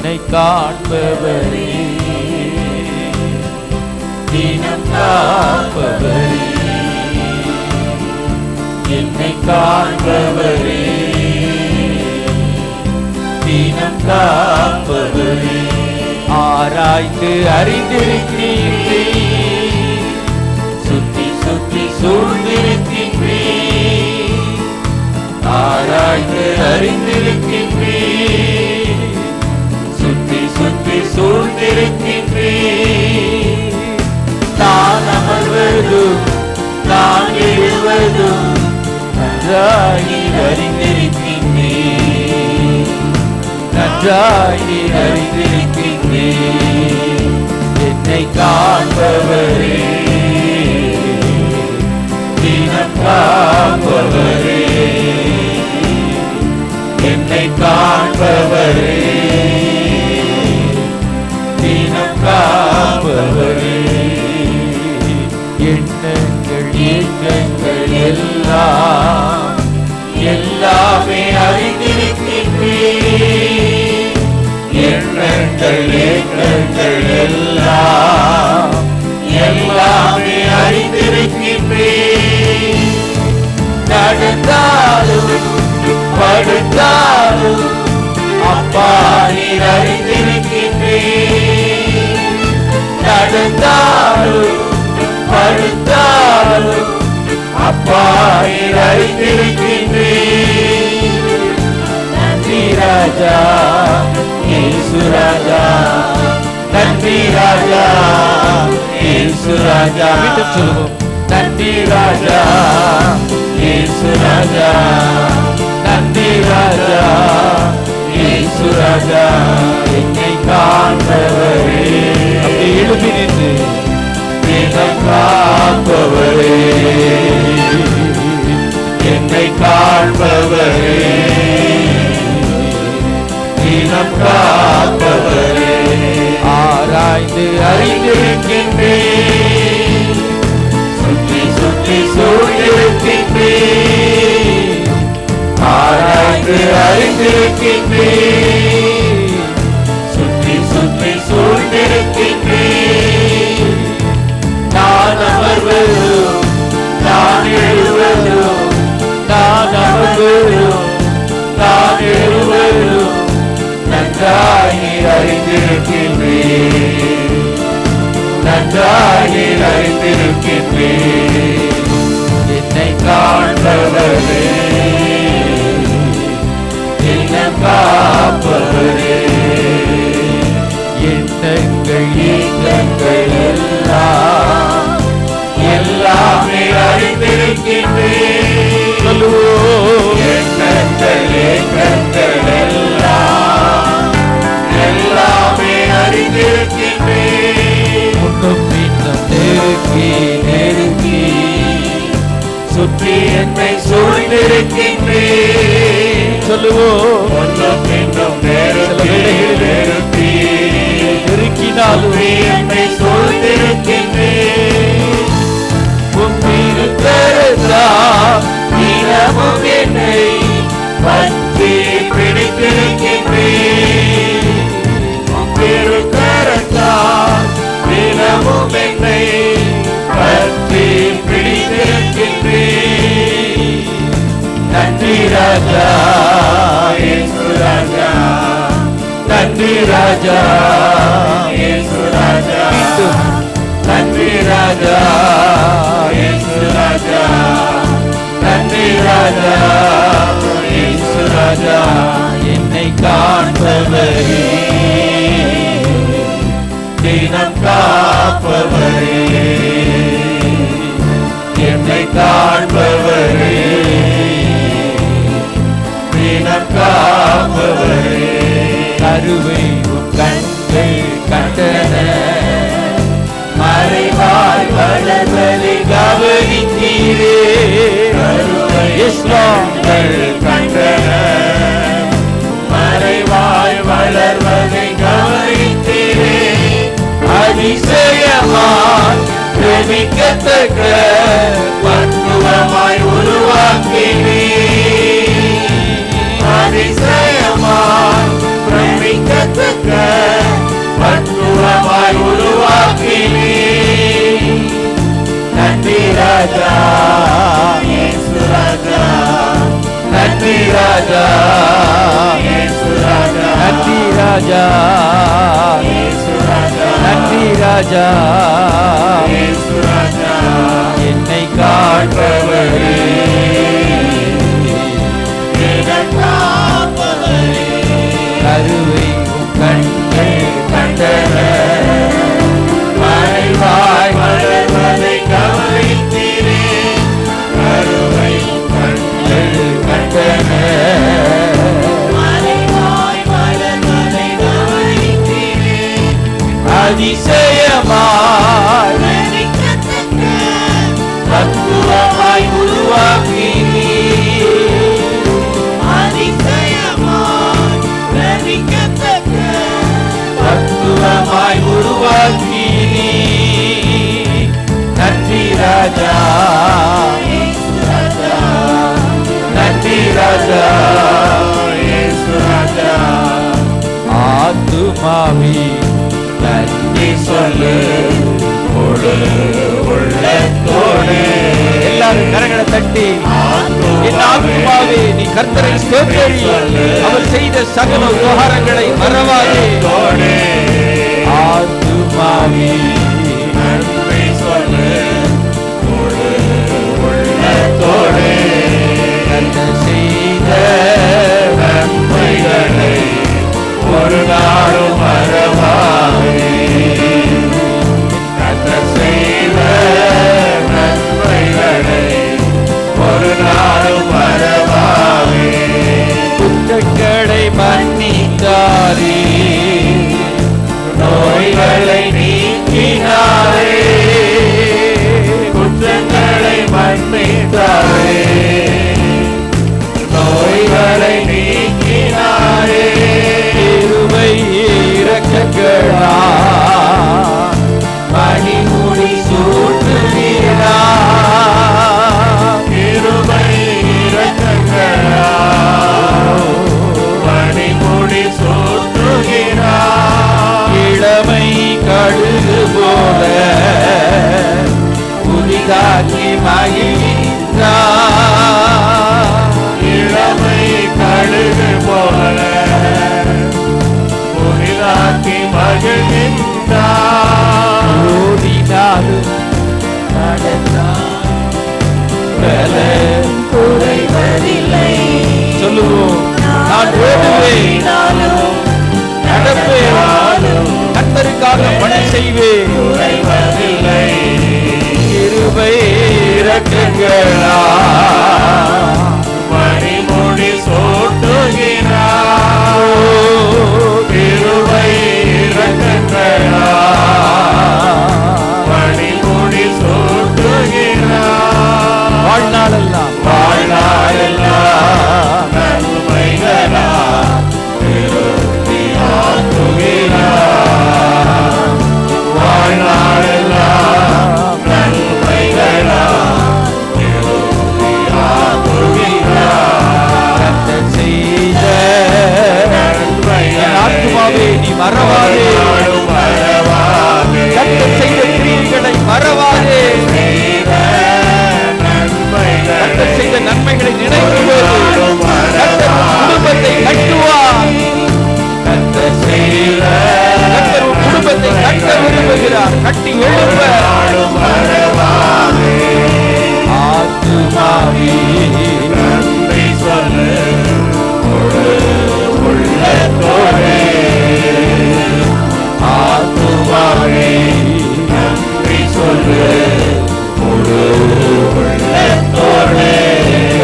என்னை காண்பவரே, தினம் காப்பவரே, என்னை காண்பவரே, தினம் காப்பவரே. ஆராய்ந்து அறிந்திருக்கிறீரே, சுற்றி சுற்றி சூழ்ந்திருக்கிறீரே, ஆராய்ந்து அறிந்திருக்கிறீரே, சுற்றி சுற்றி சூழ்ந்திருக்கிறீரே. நான் அமர்வதும் நான் எழுவதும் நன்றாய் அறிந்திருக்கிறீரே, நன்றாய் அறிந்திருக்கிறீரே. என்னை காண்பவரே, தினம் காப்பவரே, என்னை காண்பவரே, தினம் காப்பவரே. எண்ணங்கள் ஏக்கங்கள் எல்லாம் எல்லாமே அறிந்திருக்கிறீரே, எண்ணங்கள் ஏக்கங்கள் எல்லாம் எல்லாமே அறிந்திருக்கிறீரே. நடந்தாலும் படுத்தாலும் அப்பா நீர் அறிந்திருக்கிறீரே, நடந்தாலும் படுத்தாலும் அப்பா நீர் அறிந்திருக்கிறீரே. நன்றி ராஜா இயேசு ராஜா, நன்றி ராஜா இயேசு ராஜா. மீண்டும் சொல்லுவோம், நன்றி ராஜா இயேசு ராஜா, நன்றி ராஜா இயேசு ராஜா. என்னை காண்பவரே, அப்படி எழுப்பி நின்று தினம் காப்பவரே, என்னை காண்பவரே, தினம் காப்பவரே. ஆராய்ந்து அறிந்திருக்கின்றே, சுற்றி சுற்றி சூழ்ந்திருக்கின்றே, ஆராய்ந்து அறிந்திருக்கின்றே, சுற்றி சுற்றி சூழ்ந்திருக்கின்றே. நான் அமர்வதும் நான் எழுவதும், நான் அமர்வதும் நான் எழுவதும் நன்றாய் அறிந்திருக்கின்றே, நன்றாய் அறிந்திருக்கின்றே. என்னை காண்பவரே, தினம் காப்பவரே, எண்ணங்கள் ஏக்கங்கள் எல்லாம் எல்லாமே அறிந்திருக்கின்றே. எண்ணங்கள் ஏக்கங்கள் எல்லாம் எல்லாமே அறிந்திருக்கின்றே. முன்னும் பின்னும் நெருக்கி நெருக்கி சுற்றி என்னை சூழ்ந்திருக்கின்றே. சொல்லுவோம், முன்னும் பின்னும் நெருக்கி நெருக்கி நெருக்கினாலும் என்னை சூழ்ந்திருக்கின்றே. தினமும் என்னை பற்றி பிடித்திருக்கின்றே, தினமும் என்னை பற்றி பிடித்திருக்கின்றே. நன்றி ராஜா இயேசு ராஜா, நன்றி ராஜா இயேசு ராஜா, நன்றி ராஜா இயேசு ராஜா, நன்றி ராஜா இயேசு ராஜா. என்னை காண்பவரே, தினம் காப்பவரே, என்னை காண்பவரே, தினம் காப்பவரே. கருவை உன் கண்கள் கண்டன, மறைவாய் வளர்வதை கவனித்தீரே. கருவை கண்கள் கண்டன, மறைவாய் வளர்வதை கவனித்தீரே. அதிசயமாய் பிரமிக்கத்தக்க பக்குவமாய் உருவாக்கினீர். அதிசயமாய் பிரமிக்கத்தக்க ராஜா, நன்றி ராஜா, என்னை காண்பவரே, கருவை கண்கள் கண்டன, மறைவாய் மலர்வதை கவனித்தீரே, கருவை கண்கள் கண்டன, அதிசயமாய் தத்துவமாய் உருவாக்கி, தத்துவமாய் உருவாக்கி, நன்றி ராஜா, நன்றி ராஜா, ஆத்துமாவி நன்றி சொல்லு உள்ளத்தோடு. எல்லாரும் கரங்களை தட்டி, என் ஆத்துமாவே நீ கர்த்தரை ஸ்தோத்திரி, அவர் செய்த சகல உபகாரங்களை மறவாதே. ஆத்துமாவே நன்றி சொல்லு உள்ளத்தோடு, கர்த்தர் செய்த நன்மைகளை ஒரு நாளும் மறவாதே. கர்த்தர் செய்த நன்மைகளை ஒரு நாளும் மறவாதே. குற்றங்களை மன்னித்தாரே, நோய்களை நீக்கினாரே, குற்றங்களை மன்னித்தாரே, நோய்களை நீக்கினாரே, கிருபை இரக்கங்களால் மணிமுடி சூட்டுகிறார், கிருபை இரக்கங்களால் மணிமுடி சூட்டுகிறார், இளமை கழுகு போல புதிதாக்கி மகிழ்ந்தார், இளமை கழுகு போல புதிதாக்கி மகிழ்ந்தார், ஓடினாலும் நடந்தால் பலன் குறைவதில்லை. சொல்லுவோம், நான் ஓடுவேன் நடப்பேன், கர்த்தருக்காக பணி செய்வேன், குறைவதில்லை, கிருபை இரக்கங்களால் மணிமுடி சூட்டுகிறார், கிருபை இரக்கங்களால் மணிமுடி சூட்டுகிறார், வாழ்நாளெல்லாம் வாழ்நாளெல்லாம் நன்மைகளால் திருப்தியாக்குகிறார், வாழ்நாளெல்லாம் நன்மைகளால் திருப்தியாக்குகிறார், கர்த்தர் செய்த நன்மைகளை ஆத்துமாவே நீ மறவாதே, கர்த்தர் செய்த கிரியைகளை மறவாதே, கர்த்தர் செய்த நன்மைகளை நினைக்கும்போது கர்த்தர் குடும்பத்தை கட்டுவார், கர்த்தர் செய்த கர்த்தர் குடும்பத்தை கட்ட விரும்புகிறார், கட்டி எழுப்ப. ஆத்துமாவே நன்றி சொல்லு உள்ளத்தோடு, ஆத்துமாவே நன்றி சொல்லு உள்ளத்தோடு,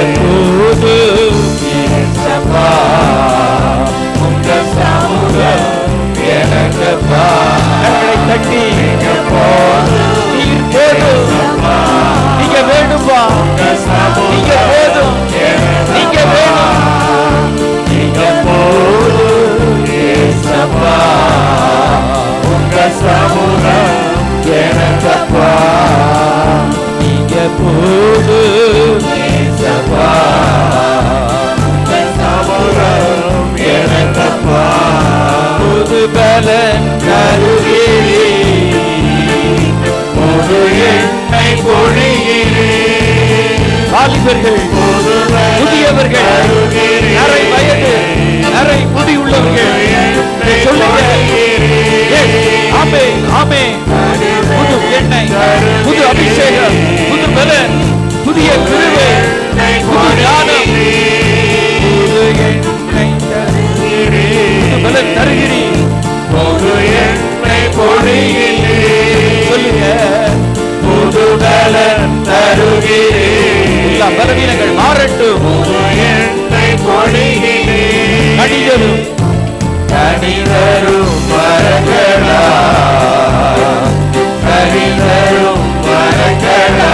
எப்போது இயேசப்பா உங்க சமூகம் எனக்குப்பா. கரங்களை தட்டி, நீர் போதும், நீங்க வேணும்பா, நீங்க போதும், நீங்க வேணும், நீங்க போதும் இயேசப்பா உங்க சமூகம் எனக்குப்பா, நீங்க போதும் இயேசப்பா உங்க சமூகம் எனக்குப்பா, புது பலன் தருகிறே, புது எண்ணெய் பொழிகிறே, வாலிபர்கள் புதியவர்கள், நரை வயது நரை முடி உள்ளவர்கள் ஆமே. புது எண்ணெய், புது அபிஷேகம், புது பலன், புதிய கிருபை, புது ஞானம், புது எண்ணெய் தருகிறீர், புது பலன் தருகிறீர், புது எண்ணெய் பொழிகிறீர். சொல்லுங்க, புது பலன் தருகிறீர். எல்லா பலவீனங்கள் மாறட்டும். புது எண்ணெய் பொழிகிறீர். கனிதரும் கனிதரும் வரங்களா, கனிதரும் வரங்களா,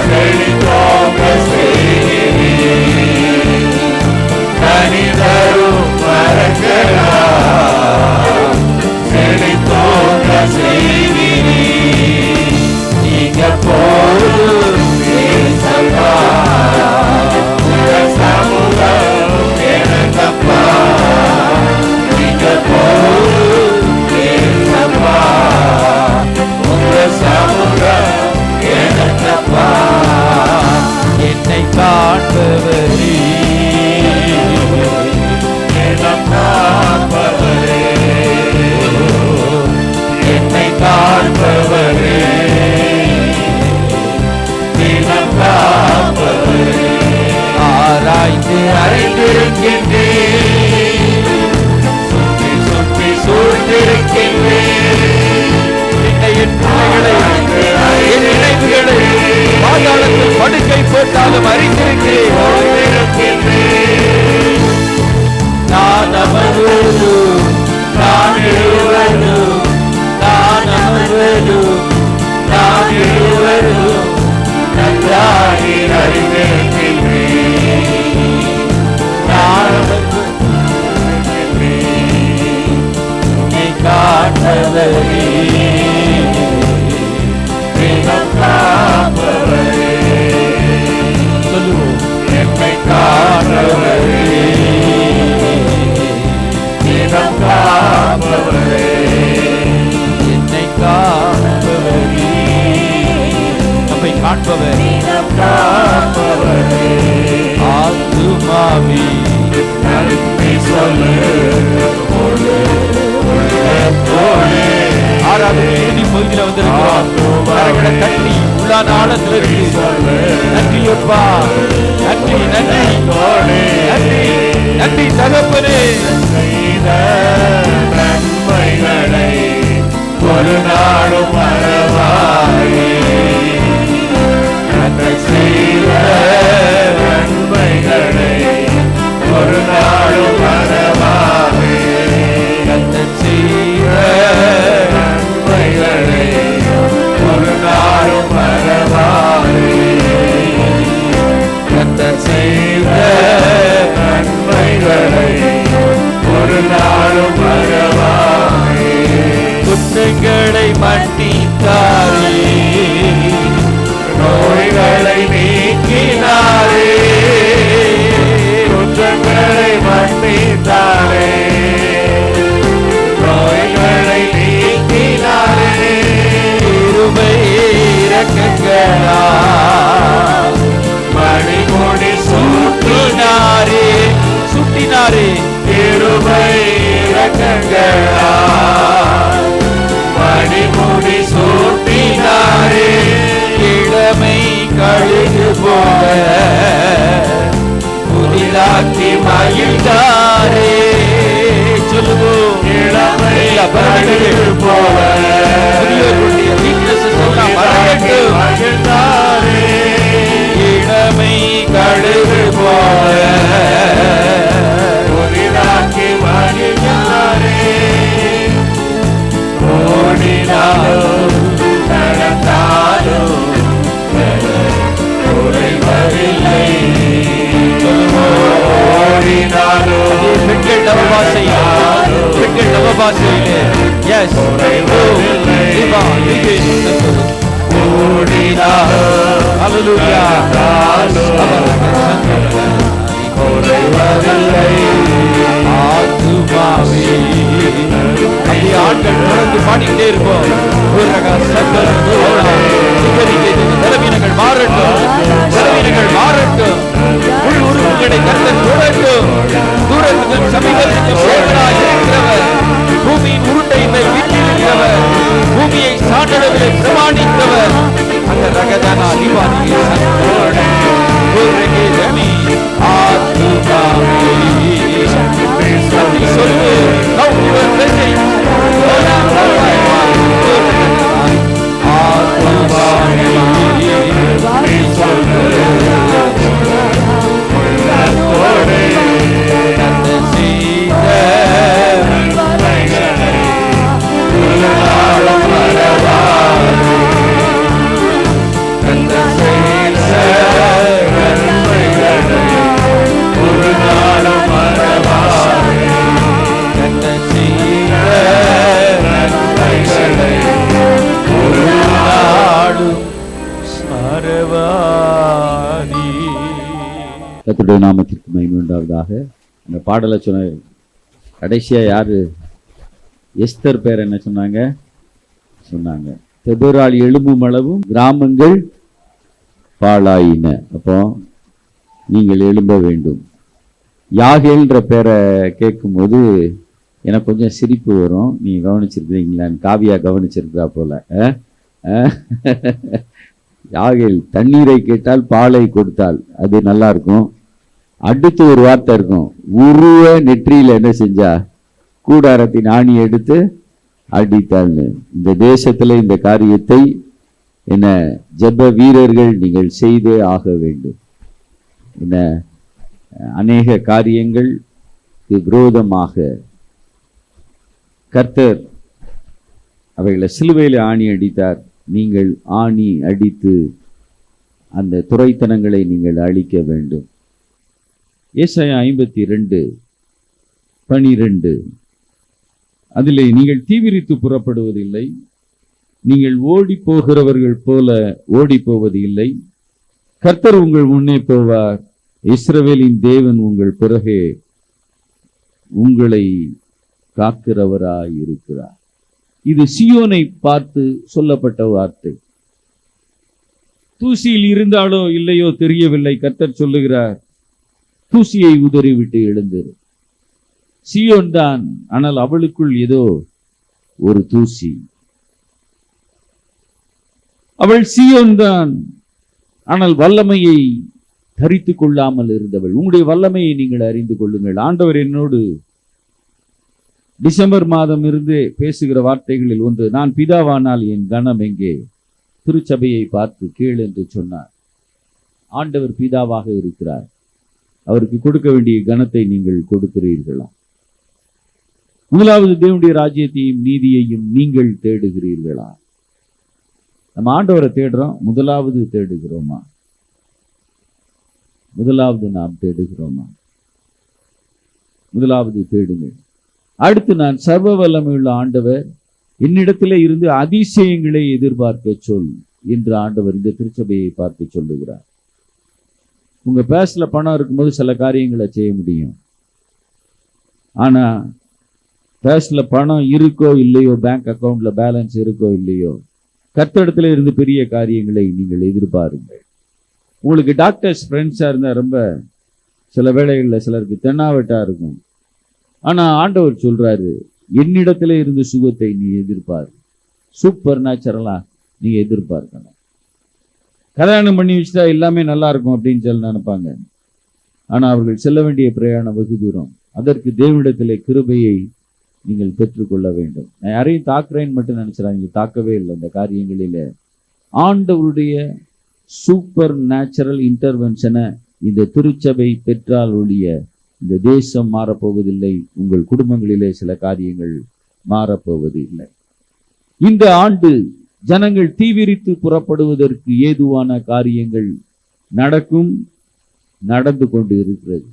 செழித்தோங்க செய்கிறீர். கனிதரும் வரங்களா, செழித்தோங்க செய்கிறீர். நீங்க போதும் சம்பா சமூகம் எனக்கப்பா. நீங்க போதும் சம்பா உங்க சமூகம் எனக்கப்பா. என்னை காண்பவரே, காண்பவரே, என்னை காண்பவரே, ஆராய்ந்து அறிந்திருக்கின்றேன், சுற்றி சுற்றி சூழ்ந்திருக்கின்றேன். என் பிள்ளைகளை, என் நினைவுகளை பாதாளத்தில் படுக்கை போட்டாலும் அறிந்திருக்கிறேன். நான் அமர்வதும் நான் எழுவதும், நான் அமர்வதும் நான் எழுவதும் நன்றாகி அறிந்திருக்கின்றேன். நான் என்னை காண்பவரே, தினம் காப்பவரே. சொல்லுவோம், என்னை காண்பவரே, தினம் காப்பவரே, என்னை காண்பவரே, நம்மை காண்பவர், காண்பவரே. ஆத்துமாவி நன்றி சொல்லு, ஆறாவது இறுதி பகுதியில் வந்திருக்கிறோம். கரங்களை தட்டி உள்ளான ஆழத்திலிருந்து நன்றியப்பா, நன்றி நன்றி நன்றி நன்றி தகப்பனே. நன்மைகளை ஒரு நாளும் மறவாயே, செய்த நன்மைகளை ஒரு நாளும் மறவாயே, செய்த நன்மைகளை ஒரு நாளும் மறவாயே, செய்த நன்மைகளை ஒரு நாளும் மறவாயே. குற்றங்களை மன்னித்தாரே, நோய்களை நீக்கினாரே, குற்றங்களை மன்னித்தாரே, நோய்களை நீக்கினாரே. கிருபை இரக்கங்களா மணிமுடி சூட்டினாரே, சுட்டினாரே. கிருபை இரக்கங்களா மணிமுடி சூட்டினாரே. இளமை கழுகு போல புதிதாக்கி மகிழ்ந்தாரே. சொல்லுவோம், இளமை கழுகு போல புதியோருடைய வீக்னஸ் எல்லாம் மகிழ்ந்தாரே. இளமை கழுகு போல புதிதாக்கி மகிழ்ந்தாரே. ஓடினாலும் நடந்தாலும் குறைவதில்லை. ஓடினாலும் பெண்கள் நவபாசையிலே எஸ் குறைவதில்லை. ஓடினாலும் ஹல்லேலூயா குறைவதில்லை. ஆத்துமாவே அப்படியே ஆட்கள் தொடர்ந்து பாடிக்கிட்டே இருப்போம். செலவீனங்கள் மாறட்டும், செலவீனங்கள் மாறட்டும். உள் உறுப்புகளை கர்த்தர் தொடரட்டும். தூரத்துக்கும் சமீபத்துக்கும் சேர்ந்தவராய் இருக்கிறவர் பூமியின் உருண்டை இந்த வீட்டில் தீர்மானித்தவர் அந்த ரகதனா அதிபாரி சொல்லு கர்த்தருடைய நாமத்திற்கு மகிமை உண்டாவதாக. அந்த பாடலை சொன்ன கடைசியா யாரு எஸ்தர் பேர் என்ன சொன்னாங்க தெபொராள் எழும்பும் அளவும் கிராமங்கள் பாழாயின. அப்போ நீங்கள் எழும்ப வேண்டும். யாகேல்ன்ற பேரை கேட்கும்போது எனக்கு கொஞ்சம் சிரிப்பு வரும். நீங்க கவனிச்சிருக்கிறீங்களான்னு காவியா கவனிச்சிருக்கிறா போல. யாகேல் தண்ணீரை கேட்டால் பாலை கொடுத்தால் அது நல்லா இருக்கும். அடுத்து ஒரு வார்த்தை இருக்கும், உருவ நெற்றியில என்ன செஞ்சா கூடாரத்தின் ஆணி எடுத்து அடித்தாள்னு. இந்த தேசத்துல இந்த காரியத்தை என்ன ஜெப வீரர்கள் நீங்கள் செய்தே ஆக வேண்டும். என்ன அநேக காரியங்கள் விரோதமாக கர்த்தர் அவைகளை சிலுவையில் ஆணி அடித்தார். நீங்கள் ஆணி அடித்து அந்த துரைத்தனங்களை நீங்கள் அழிக்க வேண்டும். ஏசாயா 52:12 அதிலே நீங்கள் தீவிரித்து புறப்படுவதில்லை, நீங்கள் ஓடி போகிறவர்கள் போல ஓடி போவது இல்லை. கர்த்தர் உங்கள் முன்னே போவார், இஸ்ரவேலின் தேவன் உங்கள் பிறகே உங்களை காக்கிறவராய் இருக்கிறார். இது சியோனை பார்த்து சொல்லப்பட்ட வார்த்தை. தூசியில் இருந்தாலோ இல்லையோ தெரியவில்லை, கர்த்தர் சொல்லுகிறார், தூசியை உதறிவிட்டு எழுந்திரு. சியோன் தான், ஆனால் அவளுக்குள் ஏதோ ஒரு தூசி. அவள் சியோன் தான், ஆனால் வல்லமையை தரித்து கொள்ளாமல் இருந்தவள். உங்களுடைய வல்லமையை நீங்கள் அறிந்து கொள்ளுங்கள். ஆண்டவர் என்னோடு டிசம்பர் மாதம் இருந்து பேசுகிற வார்த்தைகளில் ஒன்று, நான் பிதாவானால் என் கனம் எங்கே, திருச்சபையை பார்த்து கேள் என்று சொன்னார். ஆண்டவர் பிதாவாக இருக்கிறார். அவருக்கு கொடுக்க வேண்டிய கனத்தை நீங்கள் கொடுக்கிறீர்களா? முதலாவது தேவனுடைய ராஜ்யத்தையும் நீதியையும் நீங்கள் தேடுகிறீர்களா? நம்ம ஆண்டவரை தேடுறோம், முதலாவது தேடுகிறோமா? முதலாவது நாம் தேடுகிறோமா? முதலாவது தேடுங்கள். அடுத்து, நான் சர்வ வல்லமையுள்ள ஆண்டவர் என்னிடத்திலே இருந்து அதிசயங்களை எதிர்பார்க்க சொல் என்று ஆண்டவர் இந்த திருச்சபையை பார்த்து சொல்லுகிறார். உங்க பேஸ்ல பணம் இருக்கும்போது சில காரியங்களை செய்ய முடியும். ஆனா பேஸ்ல பணம் இருக்கோ இல்லையோ, பேங்க் அக்கவுண்ட்ல பேலன்ஸ் இருக்கோ இல்லையோ, கர்த்தரிடத்துல இருந்து பெரிய காரியங்களை நீங்கள் எதிர்பாருங்கள். உங்களுக்கு டாக்டர்ஸ் ஃப்ரெண்ட்ஸா இருந்தா ரொம்ப சில வேளைகளில் சிலருக்கு தென்னாவட்டா இருக்கும். ஆனா ஆண்டவர் சொல்றாரு, என்னிடத்துல இருந்து சுகத்தை நீ எதிர்பாரு. சூப்பர் நேச்சுரலா நீ எதிர்பார்க்கணும். கல்யாணம் பண்ணி வச்சுட்டா எல்லாமே நல்லா இருக்கும் அப்படின்னு சொல்லி நினைப்பாங்க. ஆனா அவர்கள் செல்ல வேண்டிய பிரயாணம் வெகு தூரம். அதற்கு தேவனிடத்திலே கிருபையை நீங்கள் பெற்றுக்கொள்ள வேண்டும். நான் யாரையும் தாக்குறேன்னு மட்டும் நினைச்சிடாதீங்க, தாக்கவே இல்லை. இந்த காரியங்களில ஆண்டவருடைய சூப்பர் நேச்சுரல் இன்டர்வென்ஷனை இந்த திருச்சபை பெற்றால் ஒழிய இந்த தேசம் மாறப்போவதில்லை. உங்கள் குடும்பங்களிலே சில காரியங்கள் மாறப்போவது இல்லை. இந்த ஆண்டு ஜனங்கள் தீவிரித்து புறப்படுவதற்கு ஏதுவான காரியங்கள் நடக்கும், நடந்து கொண்டு இருக்கிறது.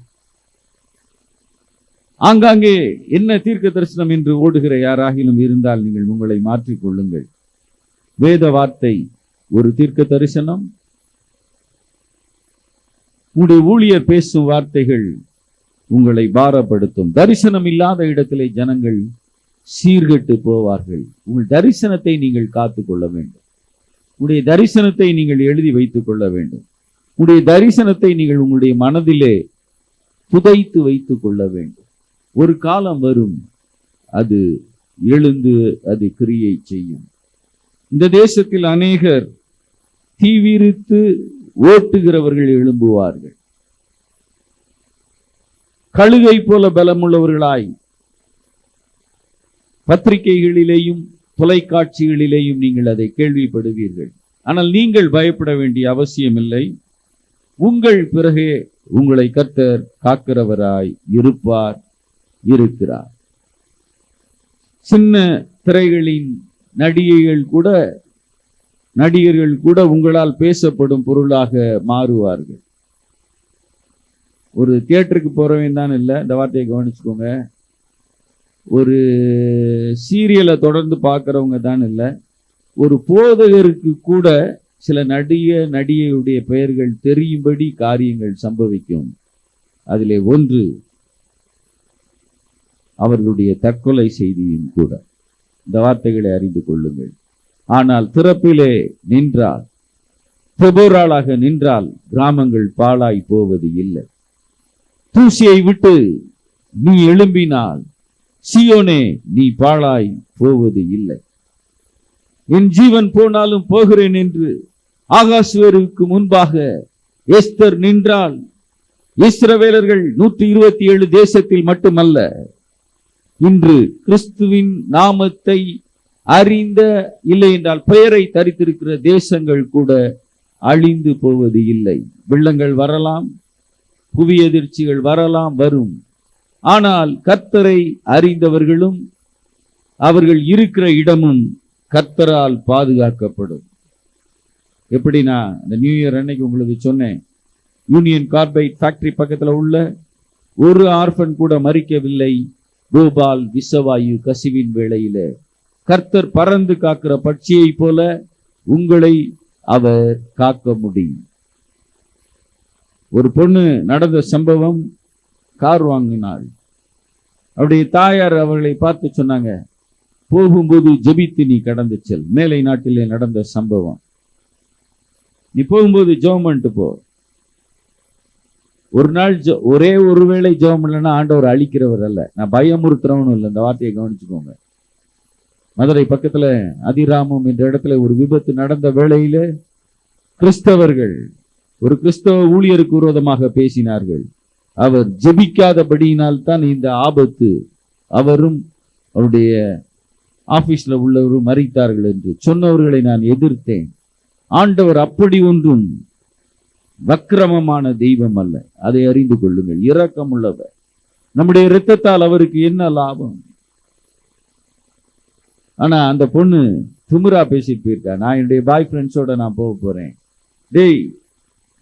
ஆங்காங்கே என்ன தீர்க்க தரிசனம் என்று ஓடுகிற யாராகிலும் இருந்தால் நீங்கள் உங்களை மாற்றிக்கொள்ளுங்கள். வேத வார்த்தை ஒரு தீர்க்க தரிசனம். உங்களுடைய ஊழியர் பேசும் வார்த்தைகள் உங்களை பாரப்படுத்தும். தரிசனம் இல்லாத இடத்திலே ஜனங்கள் சீர்கெட்டு போவார்கள். உங்கள் தரிசனத்தை நீங்கள் காத்துக் கொள்ள வேண்டும். உங்களுடைய தரிசனத்தை நீங்கள் எழுதி வைத்துக் கொள்ள வேண்டும். உங்களுடைய தரிசனத்தை நீங்கள் உங்களுடைய மனதிலே புதைத்து வைத்துக் கொள்ள வேண்டும். ஒரு காலம் வரும், அது எழுந்து அது கிரியை செய்யும். இந்த தேசத்தில் அநேகர் தீவிரித்து ஓட்டுகிறவர்கள் எழும்புவார்கள். கழுகை போல பலமுள்ளவர்களாய் பத்திரிகைகளிலேயும் தொலைக்காட்சிகளிலேயும் நீங்கள் அதை கேள்விப்படுவீர்கள். ஆனால் நீங்கள் பயப்பட வேண்டிய அவசியமில்லை. உங்கள் பிறகே உங்களை கர்த்தர் காக்கிறவராய் இருக்கிறார். சின்ன திரைகளின் நடிகர்கள் கூட உங்களால் பேசப்படும் பொருளாக மாறுவார்கள். ஒரு தியேட்டருக்கு போறவன் தான் இல்லை, இந்த வார்த்தையை கவனிச்சுக்கோங்க. ஒரு சீரியலை தொடர்ந்து பார்க்கறவங்க தான் இல்லை, ஒரு போதகருக்கு கூட சில நடிகையுடைய பெயர்கள் தெரியும்படி காரியங்கள் சம்பவிக்கும். அதிலே ஒன்று அவர்களுடைய தற்கொலை செய்தியும் கூட. இந்த வார்த்தைகளை அறிந்து கொள்ளுங்கள். ஆனால் திறப்பிலே நின்றால், தெபோராளாக நின்றால் கிராமங்கள் பாழாய் போவது இல்லை. தூசியை விட்டு நீ எழும்பினால் சீயோனே நீ பாழாய் போவது இல்லை. என் ஜீவன் போனாலும் போகிறேன் என்று ஆகாசுவருக்கு முன்பாக எஸ்தர் நின்றால், இஸ்ரவேலர்கள் 127 தேசத்தில் மட்டுமல்ல, இன்று கிறிஸ்துவின் நாமத்தை அறிந்த, இல்லை என்றால் பெயரை தரித்திருக்கிற தேசங்கள் கூட அழிந்து போவது இல்லை. வெள்ளங்கள் வரலாம், புவி எதிர்ச்சிகள் வரலாம், வரும். ஆனால் கர்த்தரை அறிந்தவர்களும் அவர்கள் இருக்கிற இடமும் கர்த்தரால் பாதுகாக்கப்படும். எப்படின்னா, இந்த நியூ இயர் அன்னைக்கு உங்களுக்கு சொன்னேன், யூனியன் கார்பைட் ஃபேக்டரி பக்கத்துல உள்ள ஒரு ஆர்ஃபன் கூட மறிக்கவில்லை. போபால் விஷவாயு கசிவின் வேளையில கர்த்தர் பறந்து காக்கிற பட்சியை போல உங்களை அவர் காக்க முடியும். ஒரு பொண்ணு நடந்த சம்பவம், கார் வாங்கினாள். அவருடைய தாயார் அவர்களை பார்த்து சொன்னாங்க, போகும்போது ஜெபித்து நீ கடந்து செல். மேலை நாட்டிலே நடந்த சம்பவம். நீ போகும்போது ஜெபம் பண்ணிட்டு போ. ஒரு நாள் ஒரே ஒரு வேளை ஜெபம் இல்லைன்னா ஆண்டவர் அழிக்கிறவர் அல்ல. நான் பயமுறுத்துறவனும் இல்லை, இந்த வார்த்தையை கவனிச்சுக்கோங்க. மதுரை பக்கத்துல அதிராமம் என்ற இடத்துல ஒரு விபத்து நடந்த வேளையில கிறிஸ்தவர்கள் ஒரு கிறிஸ்தவ ஊழியருக்கு விரோதமாக பேசினார்கள். அவர் ஜெபிக்காதபடியினால் தான் இந்த ஆபத்து, அவரும் அவருடைய ஆபீஸ்ல உள்ளவரும் மறித்தார்கள் என்று சொன்னவர்களை நான் எதிர்த்தேன். ஆண்டவர் அப்படி ஒன்றும் வக்கிரமமான தெய்வம் அல்ல, அதை அறிந்து கொள்ளுங்கள். இரக்கம் உள்ளவர். நம்முடைய இரத்தத்தால் அவருக்கு என்ன லாபம்? ஆனா அந்த பொண்ணு திமிரா பேசிட்டு போயிருக்கா, நான் என்னுடைய பாய் ஃப்ரெண்ட்ஸோட நான் போக போறேன், டேய்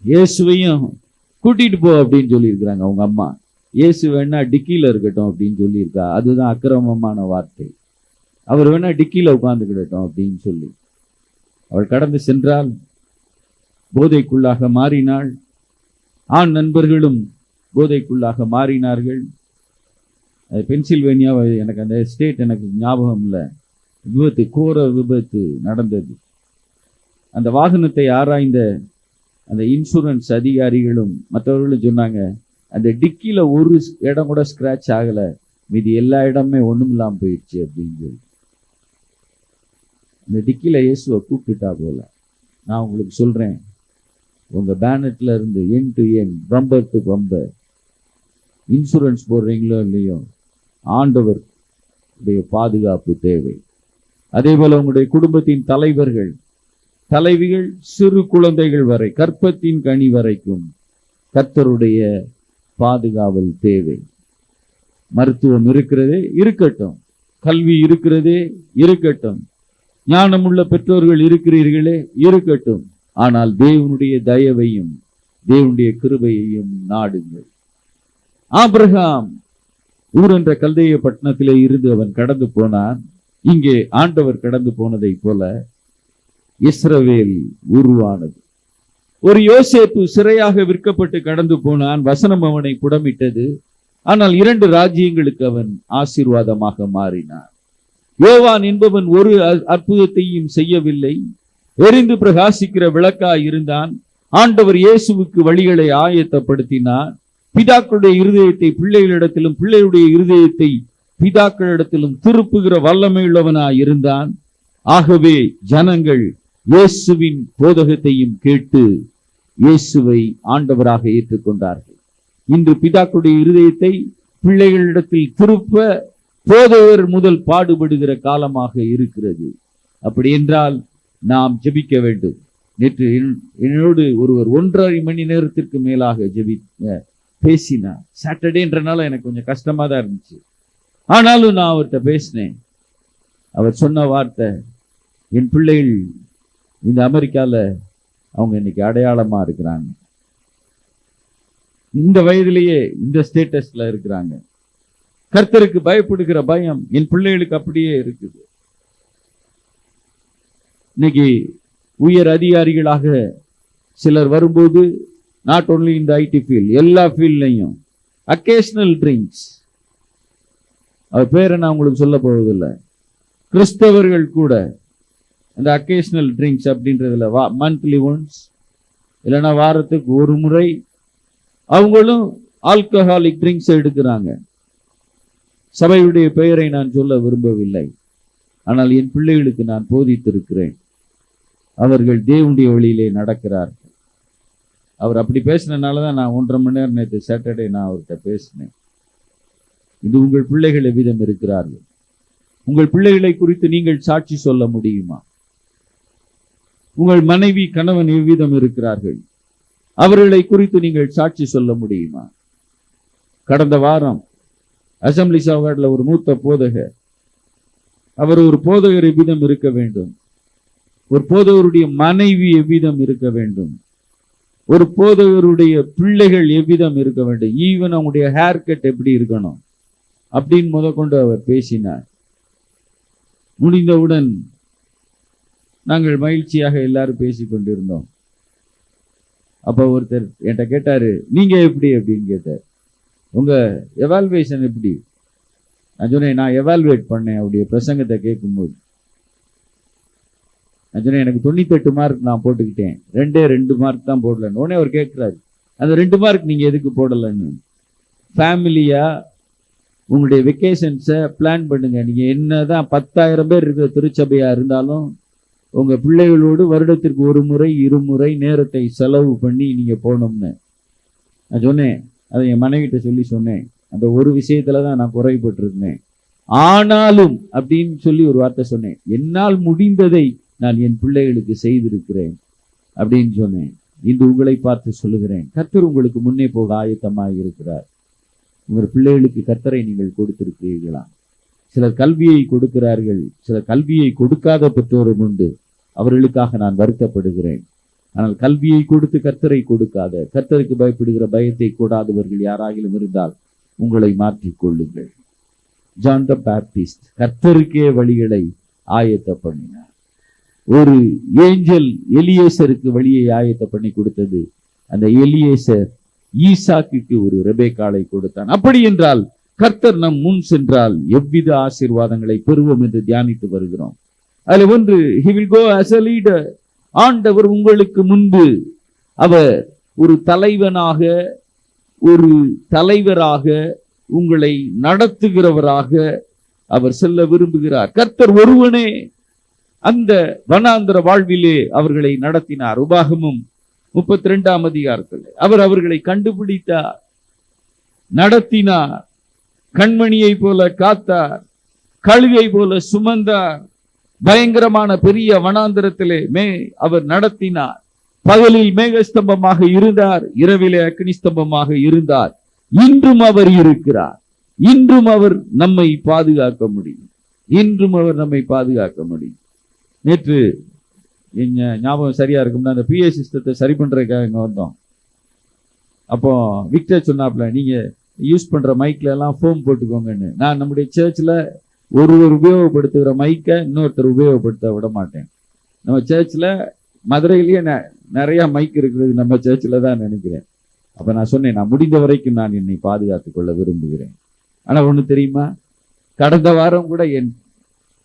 இயேசுவையும் கூட்டிட்டு போ அப்படின்னு சொல்லியிருக்கிறாங்க அவங்க அம்மா. இயேசு வேணா டிக்கில இருக்கட்டும் அப்படின்னு சொல்லியிருக்கா. அதுதான் அக்கிரமமான வார்த்தை. அவர் வேணா டிக்கில உட்கார்ந்துக்கிடட்டும் அப்படின்னு சொல்லி அவள் கடந்து சென்றால் போதைக்குள்ளாக மாறினாள். ஆண் நண்பர்களும் போதைக்குள்ளாக மாறினார்கள். பென்சில்வேனியா, எனக்கு அந்த ஸ்டேட் எனக்கு ஞாபகம் இல்லை, விபத்து, கோர விபத்து நடந்தது. அந்த வாகனத்தை ஆராய்ந்த அந்த இன்சூரன்ஸ் அதிகாரிகளும் மற்றவர்களும் சொன்னாங்க, அந்த டிக்கில ஒரு இடம் கூட ஸ்கிராச் ஆகல, மீதி எல்லா இடமே ஒண்ணும் இல்லாம போயிடுச்சு அப்படின்னு சொல்லி. இந்த டிக்கில இயேசுவை கூப்பிட்டுட்டா போல. நான் உங்களுக்கு சொல்றேன், உங்க பேனட்ல இருந்து end to end, bumper to bumper insurance போடுறீங்களோ இல்லையோ, ஆண்டவர் பாதுகாப்பு தேவை. அதே போல உங்களுடைய குடும்பத்தின் தலைவர்கள், தலைவிகள், சிறு குழந்தைகள் வரை, கற்பத்தின் கனி வரைக்கும் கர்த்தருடைய பாதுகாவல் தேவை. மருத்துவம் இருக்கிறதே இருக்கட்டும், கல்வி இருக்கிறதே இருக்கட்டும், ஞானமுள்ள பெற்றோர்கள் இருக்கிறீர்களே இருக்கட்டும், ஆனால் தேவனுடைய தயவையும் தேவனுடைய கிருபையையும் நாடுங்கள். ஆபிரகாம் ஊர் என்ற கல்தேய பட்டணத்திலே இருந்து அவன் கடந்து போனான். இங்கே ஆண்டவர் கடந்து போனதை போல இஸ்ரவேல் உருவானது. ஒரு யோசேப்பு சிறையாக விற்கப்பட்டு கடந்து போனான். வசனம் அவனை புடமிட்டது. ஆனால் 2 ராஜ்யங்களுக்கு அவன் ஆசீர்வாதமாக மாறினான். யோவான் என்பவன் ஒரு அற்புதத்தையும் செய்யவில்லை, எரிந்து பிரகாசிக்கிற விளக்காய் இருந்தான். ஆண்டவர் இயேசுவுக்கு வழிகளை ஆயத்தப்படுத்தினார். பிதாக்களுடைய இருதயத்தை பிள்ளைகளிடத்திலும் பிள்ளைகளுடைய இருதயத்தை பிதாக்களிடத்திலும் திருப்புகிற வல்லமையுள்ளவனாய் இருந்தான். ஆகவே ஜனங்கள் இயேசுவின் போதகத்தையும் கேட்டு இயேசுவை ஆண்டவராக ஏற்றுக்கொண்டார்கள். இன்று பிதாக்களுடைய இருதயத்தை பிள்ளைகளிடத்தில் திருப்ப போதகர் முதல் பாடுபடுகிற காலமாக இருக்கிறது. அப்படி என்றால் நாம் ஜெபிக்க வேண்டும். நேற்று என்னோடு ஒருவர் 1.5 மணி நேரத்திற்கு மேலாக பேசினார். சாட்டர்டேன்றனால எனக்கு கொஞ்சம் கஷ்டமா தான் இருந்துச்சு. ஆனாலும் நான் அவர்கிட்ட பேசினேன். அவர் சொன்ன வார்த்தை, என் பிள்ளைகள் இந்த அமெரிக்கால அவங்க இன்னைக்கு அடையாளமா இருக்கிறாங்க, இந்த வயதிலேயே இந்த ஸ்டேட்டஸ்ல இருக்கிறாங்க. கர்த்தருக்கு பயப்படுகிற பயம் என் பிள்ளைகளுக்கு அப்படியே இருக்குது. இன்னைக்கு உயர் அதிகாரிகளாக சிலர் வரும்போது, நாட் ஓன்லி இந்த ஐடி ஃபீல்ட், எல்லா ஃபீல்ட்லையும் அக்கேஷனல் ட்ரிங்க்ஸ், அவர் பேரை நான் உங்களுக்கு சொல்ல போவதில்லை, கிறிஸ்தவர்கள் கூட அந்த அக்கேஷனல் ட்ரிங்க்ஸ் அப்படின்றதுல மந்த்லி ஒன்ஸ் இல்லைன்னா வாரத்துக்கு ஒரு முறை அவங்களும் ஆல்கஹாலிக் ட்ரிங்க்ஸ் எடுக்கிறாங்க. சபையுடைய பெயரை நான் சொல்ல விரும்பவில்லை, ஆனால் என் பிள்ளைகளுக்கு நான் போதித்திருக்கிறேன். அவர்கள் தேவனுடைய வழியிலே நடக்கிறார்கள். அவர் அப்படி பேசினனால தான் நான் 1.5 மணி நேரம் நேற்று சாட்டர்டே நான் அவர்கிட்ட பேசினேன். இது உங்கள் பிள்ளைகள் எவ்விதம் இருக்கிறார்கள்? உங்கள் பிள்ளைகளை குறித்து நீங்கள் சாட்சி சொல்ல முடியுமா? உங்கள் மனைவி கணவன் எவ்விதம் இருக்கிறார்கள்? அவர்களை குறித்து நீங்கள் சாட்சி சொல்ல முடியுமா? கடந்த வாரம் அசம்பிளி சாவார்டில் ஒரு மூத்த போதகர், அவர் ஒரு போதகர் எவ்விதம் இருக்க வேண்டும், ஒரு போதகருடைய மனைவி எவ்விதம் இருக்க வேண்டும், ஒரு போதகருடைய பிள்ளைகள் எவ்விதம் இருக்க வேண்டும், ஈவன் அவங்களுடைய ஹேர் கட் எப்படி இருக்கணும் அப்படின்னு முதற்கொண்டு அவர் பேசினார். முடிந்தவுடன் நாங்கள் மகிழ்ச்சியாக எல்லாரும் பேசிக் கொண்டிருந்தோம். அப்ப ஒருத்தர் என்கிட்ட கேட்டாரு, நீங்க எப்படி அப்படின்னு கேட்டார், உங்க எவால்வேஷன் எப்படி? நான் சொன்னேன், நான் எவால்வேட் பண்ணேன் அவருடைய பிரசங்கத்தை கேட்கும்போது. நான் சொன்னேன், எனக்கு 98 மார்க் நான் போட்டுக்கிட்டேன், 2 மார்க் தான் போடலன்னு. உடனே அவர் கேட்கிறாரு, அந்த 2 மார்க் நீங்க எதுக்கு போடலன்னு? ஃபேமிலியா உங்களுடைய வெக்கேஷன்ஸை பிளான் பண்ணுங்க. நீங்க என்னதான் 10,000 பேர் இருக்கிற திருச்சபையா இருந்தாலும் உங்க பிள்ளைகளோடு வருடத்திற்கு 1 முறை 2 முறை நேரத்தை செலவு பண்ணி நீங்க போகணும்னு நான் சொன்னேன். அதை என் மனைவிட்ட சொல்லி சொன்னேன். அந்த ஒரு விஷயத்துலதான் நான் குறைபட்டிருந்தேன். ஆனாலும் அப்படின்னு சொல்லி ஒரு வார்த்தை சொன்னேன், என்னால் முடிந்ததை நான் என் பிள்ளைகளுக்கு செய்திருக்கிறேன் அப்படின்னு சொன்னேன். இன்று உங்களை பார்த்து சொல்லுகிறேன், கர்த்தர் உங்களுக்கு முன்னே போக ஆயத்தமாக இருக்கிறார். உங்கள் பிள்ளைகளுக்கு கர்த்தரை நீங்கள் கொடுத்திருக்கிறீர்களா? சிலர் கல்வியை கொடுக்கிறார்கள், சிலர் கல்வியை கொடுக்காத பெற்றோரும் உண்டு. அவர்களுக்காக நான் வருத்தப்படுகிறேன். ஆனால் கல்வியை கொடுத்து கர்த்தரை கொடுக்காத, கர்த்தருக்கு பயப்படுகிற பயத்தை கூடாதவர்கள் யாராகிலும் இருந்தால் உங்களை மாற்றிக் கொள்ளுங்கள். ஜான் த பேப்டிஸ்ட் கர்த்தருக்கே வழிகளை ஆயத்த பண்ணினார். ஒரு ஏஞ்சல் எலியேசருக்கு வழியை ஆயத்த பண்ணி கொடுத்தது. அந்த எலியேசர் ஈசாக்குக்கு ஒரு ரெபேக்காளை கொடுத்தான். அப்படி என்றால் கர்த்தர் நம் முன் சென்றால் எவ்வித ஆசீர்வாதங்களை பெறுவோம் என்று தியானித்து வருகிறோம். அதுல ஒன்று, he will go as a leader. ஆண்டவர் உங்களுக்கு முன்பு அவர் ஒரு தலைவனாக, ஒரு தலைவராக, உங்களை நடத்துகிறவராக அவர் செல்ல விரும்புகிறார். கர்த்தர் ஒருவனே அந்த வனாந்தர வாழ்விலே அவர்களை நடத்தினார். உபாகமம் 32ஆம் அதிகாரத்தில் அவர் அவர்களை கண்டுபிடித்தார், நடத்தினார், கண்மணியை போல காத்தார், கழுவை போல சுமந்தார். பயங்கரமான பெரிய வனாந்தரத்திலே அவர் நடத்தினார். பகலில் மேகஸ்தம்பமாக இருந்தார், இரவிலே அக்னி ஸ்தம்பமாக இருந்தார். இன்றும் அவர் இருக்கிறார். இன்றும் அவர் நம்மை பாதுகாக்க முடியும். இன்றும் அவர் நம்மை பாதுகாக்க முடியும். நேற்று எங்க ஞாபகம் சரியா இருக்கும்னா அந்த பிஏ சிஸ்டத்தை சரி பண்றதுக்காக இங்க வந்தோம். அப்போ விக்டர் சொன்னாப்ல, நீங்க யூஸ் பண்ற மைக்ல எல்லாம் ஃபோம் போட்டுக்கோங்கன்னு. நான் நம்முடைய சர்ச்ல ஒருவர் உபயோகப்படுத்துகிற மைக்கை இன்னொருத்தர் உபயோகப்படுத்த விட மாட்டேன். நம்ம சர்ச்ல மதுரையிலேயே நிறைய மைக் இருக்கிறது நம்ம சர்ச்சில் தான் நினைக்கிறேன். அப்ப நான் சொன்னேன், நான் முடிந்த வரைக்கும் நான் என்னை பாதுகாத்துக் கொள்ள விரும்புகிறேன். ஆனா ஒண்ணு தெரியுமா, கடந்த வாரம் கூட என்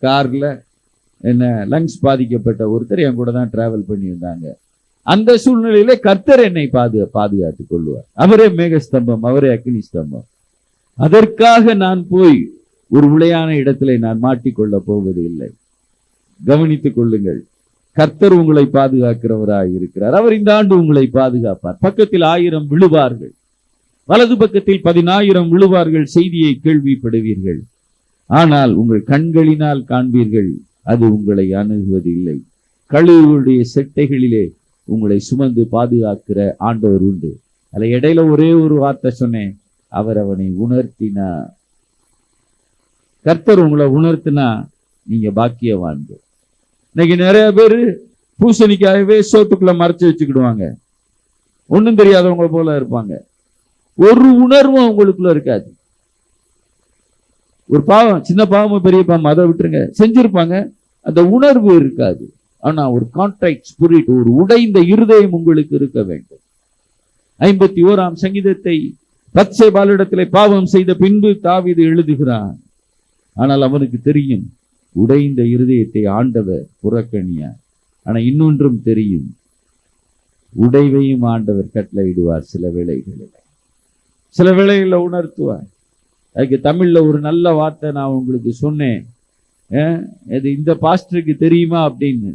கார்ல என்ன லங்ஸ் பாதிக்கப்பட்ட ஒருத்தர் என் கூட தான் டிராவல் பண்ணி இருந்தாங்க. அந்த சூழ்நிலையிலே கர்த்தர் என்னை பாதுகாத்துக் கொள்வார். அவரே மேகஸ்தம்பம், அவரே அக்னி ஸ்தம்பம். அதற்காக நான் போய் ஒரு உளையான இடத்திலே நான் மாட்டிக்கொள்ள போவது இல்லை. கவனித்துக் கொள்ளுங்கள். கர்த்தர் உங்களை பாதுகாக்கிறவராய் இருக்கிறார். அவர் இந்த ஆண்டு உங்களை பாதுகாப்பார். பக்கத்தில் 1000 விழுவார்கள், வலது பக்கத்தில் 10,000 விழுவார்கள். செய்தியை கேள்விப்படுவீர்கள், ஆனால் உங்கள் கண்களினால் காண்பீர்கள், அது உங்களை அணுகுவதில்லை. கழுகுடைய செட்டைகளிலே உங்களை சுமந்து பாதுகாக்கிற ஆண்டவர் உண்டு. அதுல இடையில ஒரே ஒரு வார்த்தை சொன்னேன், அவர் அவனை உணர்த்தினார். கர்த்தர் உங்களை உணர்த்தினா நீங்க பாக்கியவான்கள். இன்னைக்கு நிறைய பேர் பூசணிக்காகவே சோத்துக்குள்ள மறைச்சு வச்சுக்கிடுவாங்க, ஒன்றும் தெரியாதவங்க போல இருப்பாங்க. ஒரு உணர்வும் அவங்களுக்குள்ள இருக்காது. ஒரு பாவம், சின்ன பாவமும் பெரிய பாவம் அதை விட்டுருங்க, செஞ்சிருப்பாங்க, அந்த உணர்வு இருக்காது. ஆனா ஒரு கான்ட்ராக்ட் ஸ்பிரிட், ஒரு உடைந்த இருதயம் உங்களுக்கு இருக்க வேண்டும். 51ஆம் சங்கீதத்தை பத்சேபாளிடத்திலே பாவம் செய்த பின்பு தாவீது எழுதுகிறான். ஆனால் அவனுக்கு தெரியும், உடைந்த இருதயத்தை ஆண்டவர் புறக்கணியார். ஆனா இன்னொன்றும் தெரியும், உடைவையும் ஆண்டவர் கட்டளையிடுவார். சில வேளைகளில் உணர்த்துவார். அதுக்கு தமிழ்ல ஒரு நல்ல வார்த்தை நான் உங்களுக்கு சொன்னேன், இது இந்த பாஸ்டருக்கு தெரியுமா அப்படின்னு.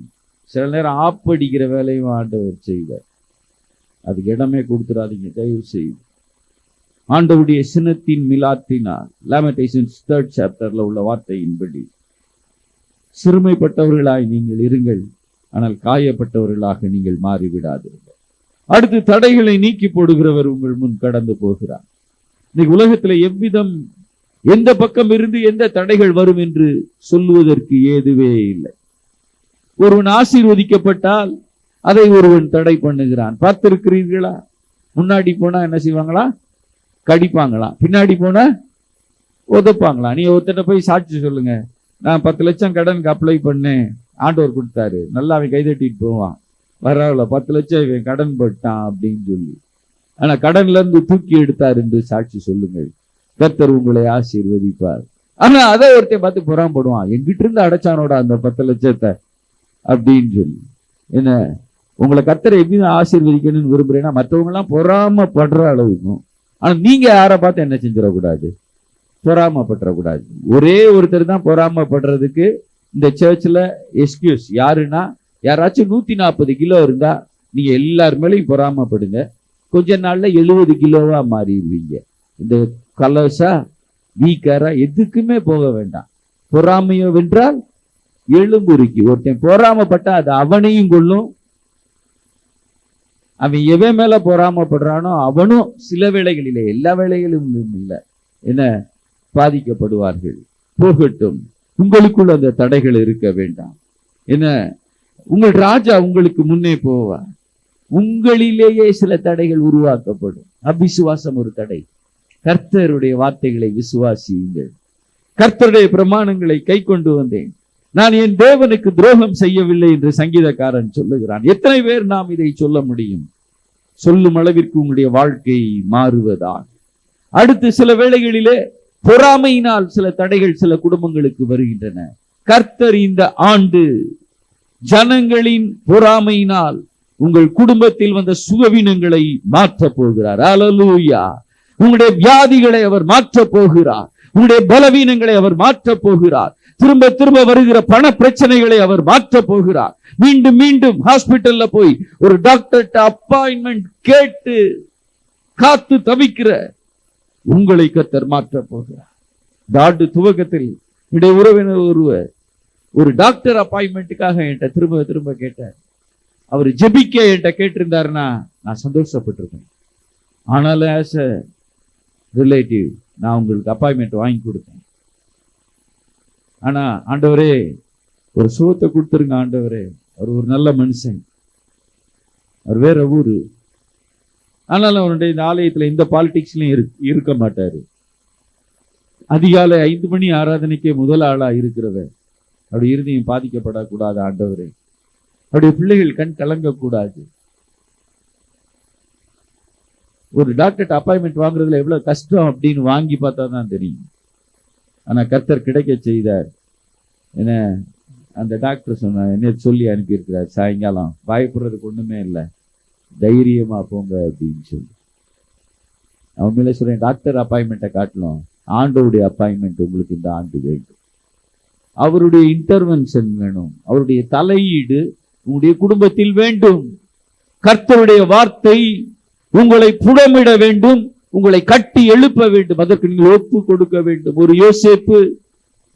சில நேரம் ஆப்படிக்கிற வேலையும் ஆண்டவர் செய்வார். அதுக்கு இடமே கொடுத்துடாதீங்க தயவு செய்து. ஆண்டவருடைய சினத்தின் மிலாத்தினால், லாமெண்டேஷன்ஸ் 3rd chapterல உள்ள வார்த்தையின்படி, சிறுமைப்பட்டவர்களாய் நீங்கள் இருங்கள், ஆனால் காயப்பட்டவர்களாக நீங்கள் மாறிவிடாதீர்கள். அடுத்து தடைகளை நீக்கி போடுகிறவர் உங்கள் முன் கடந்து போகிறார். இன்னைக்கு உலகத்துல எவ்விதம், எந்த பக்கம் இருந்து எந்த தடைகள் வரும் என்று சொல்லுவதற்கு ஏதுவே இல்லை. ஒருவன் ஆசீர்வதிக்கப்பட்டால் அதை ஒருவன் தடை பண்ணுகிறான். பார்த்திருக்கிறீர்களா? முன்னாடி போனா என்ன செய்வாங்களா? கடிப்பாங்களா. பின்னாடி போனா உதப்பாங்களா. நீ ஒருத்தட்ட போய் சாட்சி சொல்லுங்க, நான் 10 லட்சம் கடனுக்கு அப்ளை பண்ணேன், ஆண்டவர் கொடுத்தாரு, நல்லா அவன் கைதட்டிட்டு போவான். வரல 10 லட்சம் இவன் கடன் போட்டான் அப்படின்னு சொல்லி. ஆனா கடன்ல இருந்து தூக்கி எடுத்தார் என்று சாட்சி சொல்லுங்கள். கர்த்தர் உங்களை ஆசீர்வதிப்பார். ஆனா அதை ஒருத்தன் பார்த்து புறாமப்படுவான், எங்கிட்ட இருந்து அடைச்சானோட அந்த 10 லட்சத்தை அப்படின்னு சொல்லி. என்ன, உங்களை கர்த்தரை எப்படி ஆசீர்வதிக்கணும்னு விரும்புறேன்னா மற்றவங்க எல்லாம் பொறாமப்படுற அளவுக்கும். ஆனா நீங்க யாரை பார்த்து என்ன செஞ்சிடக்கூடாது? பொறாமப்பட்டுறக்கூடாது. ஒரே ஒருத்தர் தான் பொறாமப்படுறதுக்கு இந்த சர்ச்சில் எக்ஸ்கியூஸ். யாருன்னா, யாராச்சும் 140 கிலோ இருந்தா நீங்க எல்லார் மேலையும் பொறாமப்படுங்க. கொஞ்ச நாள்ல 70 கிலோவா மாறிடுவீங்க. இந்த கலர்ஸா வீக்கரா எதுக்குமே போக வேண்டாம். பொறாமையோ வென்றால் எலும்புருக்கி. ஒருத்தன் பொறாமப்பட்டா அது அவனையும் கொள்ளும். அவன் எவன் மேல பொறாமப்படுறானோ அவனும் சில வேளைகளிலே, எல்லா வேளைகளிலும் இல்லை, என்ன, பாதிக்கப்படுவார்கள். போகட்டும், உங்களுக்குள் அந்த தடைகள் இருக்க வேண்டாம். என்ன, உங்கள் ராஜா உங்களுக்கு முன்னே போவார். உங்களிலேயே சில தடைகள் உருவாக்கப்படும். அவிசுவாசம் ஒரு தடை. கர்த்தருடைய வார்த்தைகளை விசுவாசியுங்கள். கர்த்தருடைய பிரமாணங்களை கை கொண்டு வந்தேன், நான் என் தேவனுக்கு துரோகம் செய்யவில்லை என்று சங்கீதக்காரன் சொல்லுகிறான். எத்தனை பேர் நாம் இதை சொல்ல முடியும்? சொல்லும் அளவிற்கு உங்களுடைய வாழ்க்கை மாறுவதான். அடுத்து சில வேளைகளிலே பொறாமையினால் சில தடைகள் சில குடும்பங்களுக்கு வருகின்றன. கர்த்தர் இந்த ஆண்டு ஜனங்களின் பொறாமையினால் உங்கள் குடும்பத்தில் வந்த சுகவீனங்களை மாற்ற போகிறார். அல்லேலூயா. உங்களுடைய வியாதிகளை அவர் மாற்ற போகிறார். உங்களுடைய பலவீனங்களை அவர் மாற்ற போகிறார். திரும்ப திரும்ப வருகிற பண பிரச்சனைகளை அவர் மாற்ற போகிறார். மீண்டும் மீண்டும் ஹாஸ்பிட்டல்ல போய் ஒரு டாக்டர்கிட்ட அப்பாயின்மெண்ட் கேட்டு காத்து தவிக்கிற உங்களை கர்த்தர் மாற்ற போகிறார். டாக்டு துவக்கத்தில் என்னுடைய உறவினர் ஒருவர் ஒரு டாக்டர் அப்பாயின்மெண்ட்டுக்காக என்கிட்ட திரும்ப திரும்ப கேட்டார். அவர் ஜெபிக்க என்கிட்ட கேட்டிருந்தாருன்னா நான் சந்தோஷப்பட்டிருக்கேன். ஆனாலும் ஆஸ் அ ரிலேட்டிவ் நான் உங்களுக்கு அப்பாயின்மெண்ட் வாங்கி கொடுத்தேன். ஆனா ஆண்டவரே ஒரு சுகத்தை கொடுத்துருங்க ஆண்டவரே. அவர் ஒரு நல்ல மனுஷன், அவர் வேற ஊரு, ஆனாலும் அவருடைய இந்த ஆலயத்துல இந்த பாலிடிக்ஸ்லயும் இருக்க மாட்டாரு. அதிகாலை 5 மணி ஆராதனைக்கே முதல் ஆளா இருக்கிறவர். அவருடைய இருதயம் பாதிக்கப்படக்கூடாது ஆண்டவரே. அவருடைய பிள்ளைகள் கண் கலங்கக்கூடாது. ஒரு டாக்டர் அப்பாயின்மெண்ட் வாங்குறதுல எவ்வளவு கஷ்டம் அப்படின்னு வாங்கி பார்த்தா தான் தெரியும். ஆனா கர்த்தர் கிடைக்க செய்தார். என்ன, அந்த டாக்டர் சொன்ன என்ன சொல்லி அனுப்பியிருக்கிறார், சாயங்காலம் பயப்படுறதுக்கு ஒண்ணுமே இல்லை, தைரியமா போங்க அப்படின்னு சொல்லி. அவன் மேலே சொல்றேன், டாக்டர் அப்பாயின்மெண்ட்டை காட்டணும், ஆண்டோடைய அப்பாயின்மெண்ட் உங்களுக்கு இந்த ஆண்டு வேண்டும். அவருடைய இன்டர்வென்ஷன் வேணும், அவருடைய தலையீடு உங்களுடைய குடும்பத்தில் வேண்டும். கர்த்தருடைய வார்த்தை உங்களை புடமிட வேண்டும், உங்களை கட்டி எழுப்ப வேண்டும். அதற்கு நீங்கள் ஒப்பு கொடுக்க வேண்டும். ஒரு யோசேப்பு